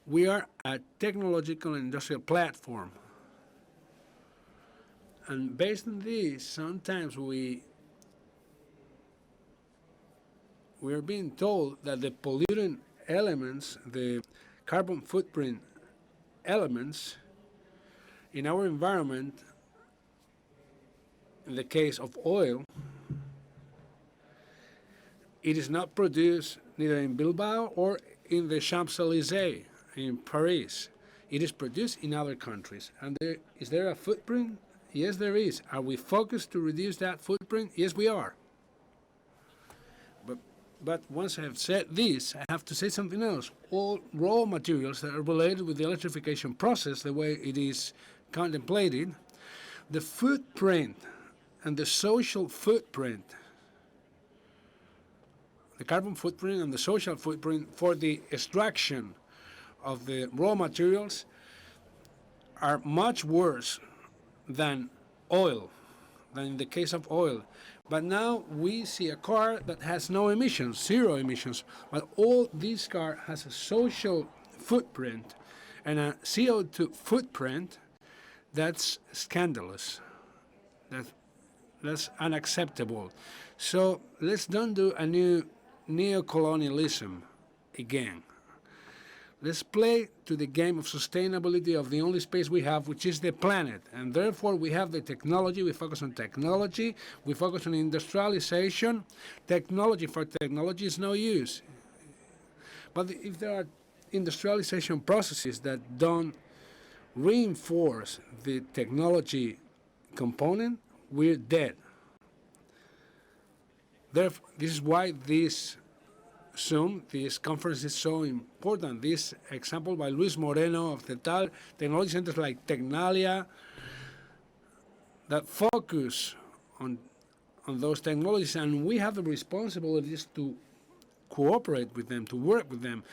We are a technological and industrial platform. And based on this, sometimes we are being told that the pollutant elements, the carbon footprint elements in our environment, in the case of oil, it is not produced neither in Bilbao or in the Champs-Élysées in Paris. It is produced in other countries. And is there a footprint? Yes, there is. Are we focused to reduce that footprint? Yes, we are. But But once I have said this, I have to say something else. All raw materials that are related with the electrification process, the way it is contemplated, the footprint and the social footprint, the carbon footprint and the social footprint for the extraction of the raw materials are much worse than oil, than in the case of oil. But now we see a car that has no emissions, zero emissions, but all this car has a social footprint and a CO2 footprint that's scandalous. That's unacceptable. So let's don't do a new neocolonialism again. Let's play to the game of sustainability of the only space we have, which is the planet. And therefore, we have the technology. We focus on technology. We focus on industrialization. Technology for technology is no use. But if there are industrialization processes that don't reinforce the technology component, we're dead. Therefore, this is why this conference is so important. This example by Luis Moreno of the technology centers like Tecnalia that focus on those technologies, and we have the responsibilities to cooperate with them, to work with them,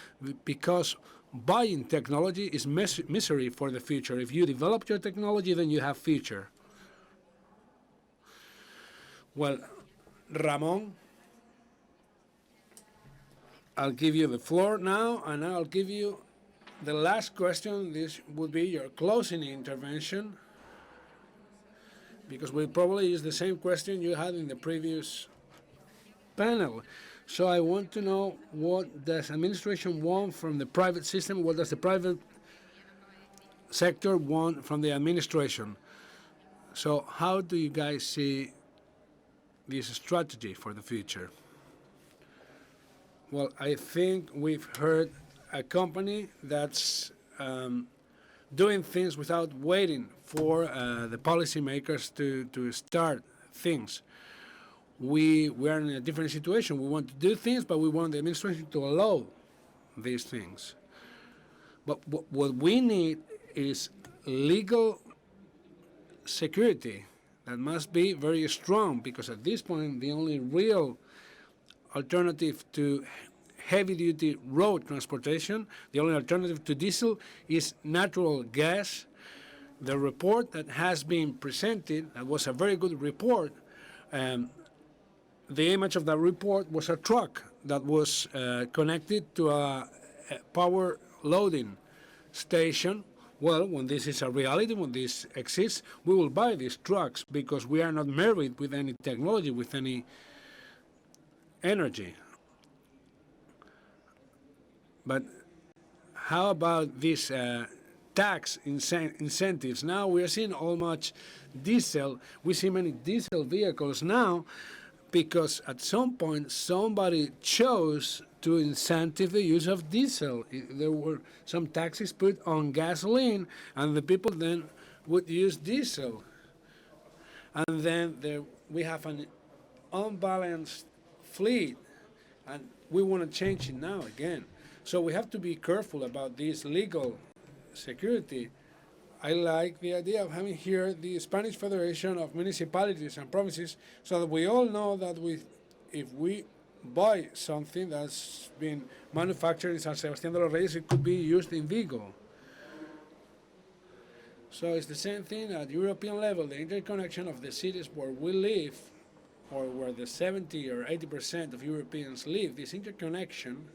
because buying technology is misery for the future. If you develop your technology, then you have future. Well, Ramon, I'll give you the floor now, and I'll give you the last question. This would be your closing intervention, because we probably use the same question you had in the previous panel. So I want to know, what does administration want from the private system? What does the private sector want from the administration? So how do you guys see this strategy for the future? Well, I think we've heard a company that's doing things without waiting for the policymakers to start things. We are in a different situation. We want to do things, but we want the administration to allow these things. But what we need is legal security that must be very strong, because at this point the only real alternative to heavy-duty road transportation, the only alternative to diesel, is natural gas. The report that has been presented, that was a very good report, the image of that report was a truck that was connected to a power loading station. Well, when this is a reality, when this exists, we will buy these trucks, because we are not married with any technology, with any energy. But how about these tax incentives? Now we are seeing all much diesel. We see many diesel vehicles now because at some point somebody chose to incentive the use of diesel. There were some taxes put on gasoline, and the people then would use diesel. And then we have an unbalanced fleet, and we want to change it now again. So we have to be careful about this legal security. I like the idea of having here the Spanish Federation of Municipalities and Provinces, so that we all know that if we buy something that's been manufactured in San Sebastián de los Reyes, it could be used in Vigo. So it's the same thing at European level. The interconnection of the cities where we live, or where the 70 or 80% of Europeans live, this interconnection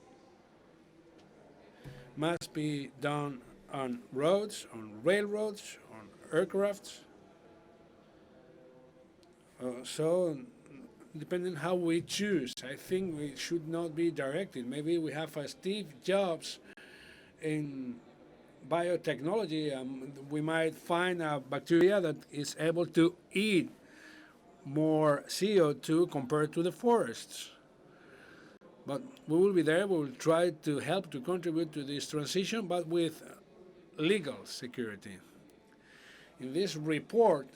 must be done on roads, on railroads, on aircrafts. So, depending how we choose, I think we should not be directed. Maybe we have a Steve Jobs in biotechnology. We might find a bacteria that is able to eat more CO2 compared to the forests. But we will be there. We will try to help to contribute to this transition, but with legal security. In this report,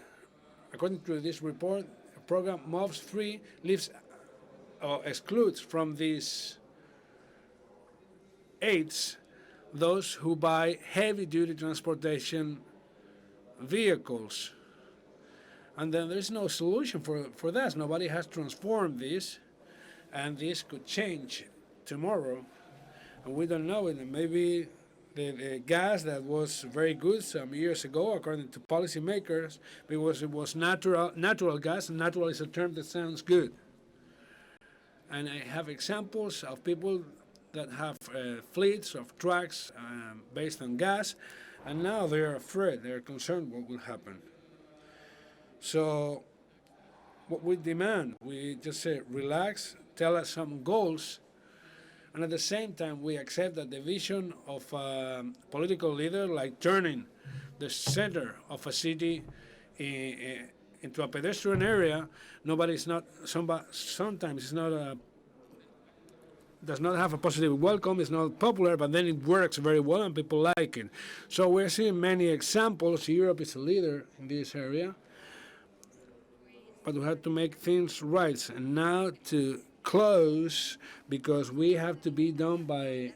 according to this report, program MOVS 3 leaves excludes from these aids those who buy heavy-duty transportation vehicles. And then there's no solution for that. Nobody has transformed this, and this could change tomorrow. And we don't know it. And maybe the gas that was very good some years ago, according to policymakers, because it was natural gas, and natural is a term that sounds good. And I have examples of people that have fleets of trucks based on gas, and now they are afraid, they are concerned what will happen. So what we demand, we just say, relax, tell us some goals, and at the same time we accept that the vision of a political leader, like turning the center of a city into a pedestrian area, sometimes it's not does not have a positive welcome, it's not popular, but then it works very well and people like it. So we're seeing many examples. Europe is a leader in this area, but we have to make things right. And now to close, because we have to be done by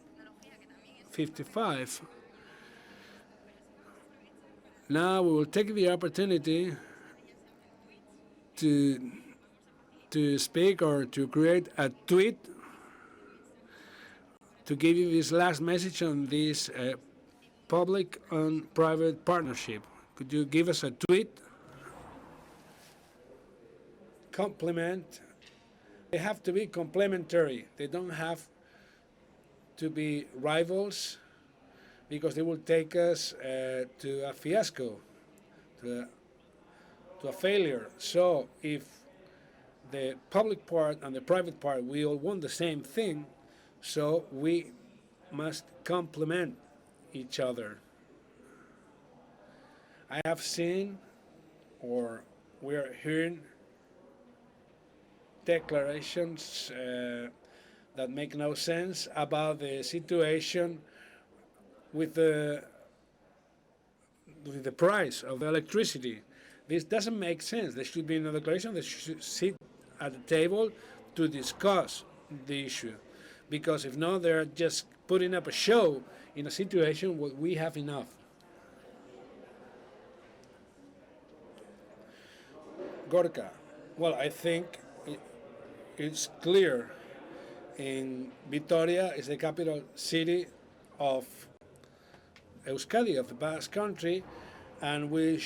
55. Now we will take the opportunity to speak or to create a tweet to give you this last message on this public and private partnership. Could you give us a tweet? Complement. They have to be complementary. They don't have to be rivals, because they will take us to a fiasco, to a failure. So if the public part and the private part, we all want the same thing, so we must complement each other. I have seen, or we are hearing, declarations that make no sense about the situation with the price of electricity. This doesn't make sense. There should be no declaration. They should sit at the table to discuss the issue. Because if not, they're just putting up a show in a situation where we have enough. Gorka. Well, I think it's clear. In Vitoria is the capital city of Euskadi, of the Basque Country, and we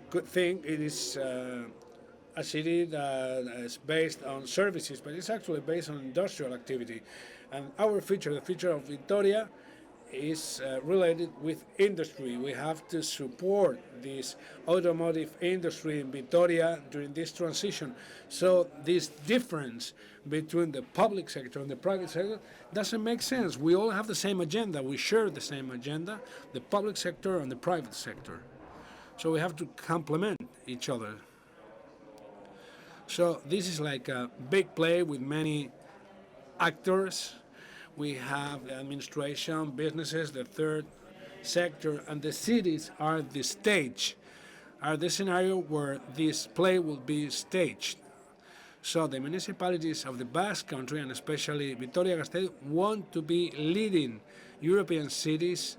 could think it is a city that is based on services, but it's actually based on industrial activity. And our future, the future of Vitoria, is related with industry. We have to support this automotive industry in Vitoria during this transition. So this difference between the public sector and the private sector doesn't make sense. We all have the same agenda. We share the same agenda, the public sector and the private sector. So we have to complement each other. So this is like a big play with many actors. We have the administration, businesses, the third sector, and the cities are the stage, are the scenario where this play will be staged. So the municipalities of the Basque Country, and especially Vitoria-Gasteiz, want to be leading European cities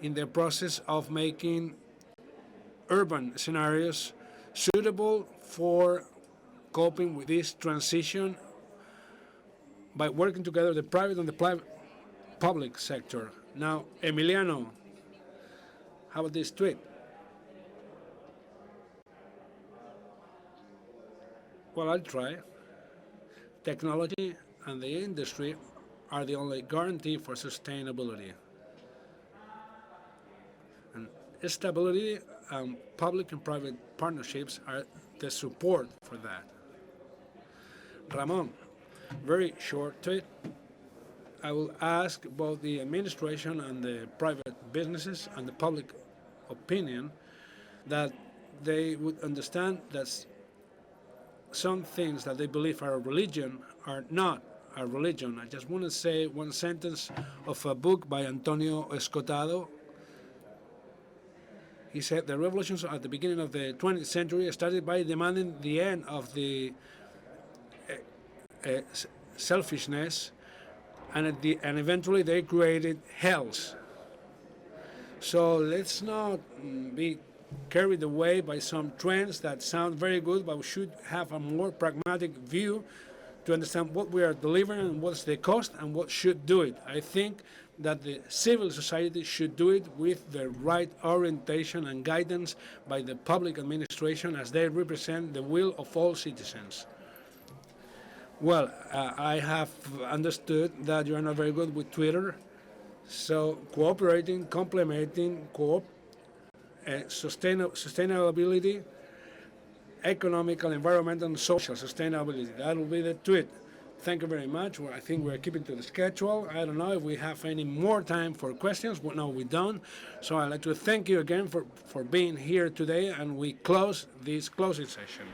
in the process of making urban scenarios suitable for coping with this transition by working together the private and the public sector. Now, Emiliano, how about this tweet? Well, I'll try. Technology and the industry are the only guarantee for sustainability. And stability and public and private partnerships are the support for that. Ramon, very short tweet. I will ask both the administration and the private businesses and the public opinion that they would understand that some things that they believe are a religion are not a religion. I just want to say one sentence of a book by Antonio Escotado. He said the revolutions at the beginning of the 20th century started by demanding the end of the selfishness, and eventually they created hells. So let's not be carried away by some trends that sound very good, but we should have a more pragmatic view to understand what we are delivering and what's the cost and what should do it. I think that the civil society should do it with the right orientation and guidance by the public administration, as they represent the will of all citizens. Well, I have understood that you are not very good with Twitter, so cooperating, complementing, sustainability, economical, environmental, and social sustainability. That will be the tweet. Thank you very much. Well, I think we're keeping to the schedule. I don't know if we have any more time for questions. Well, no, we don't. So I'd like to thank you again for being here today, and we close this closing session.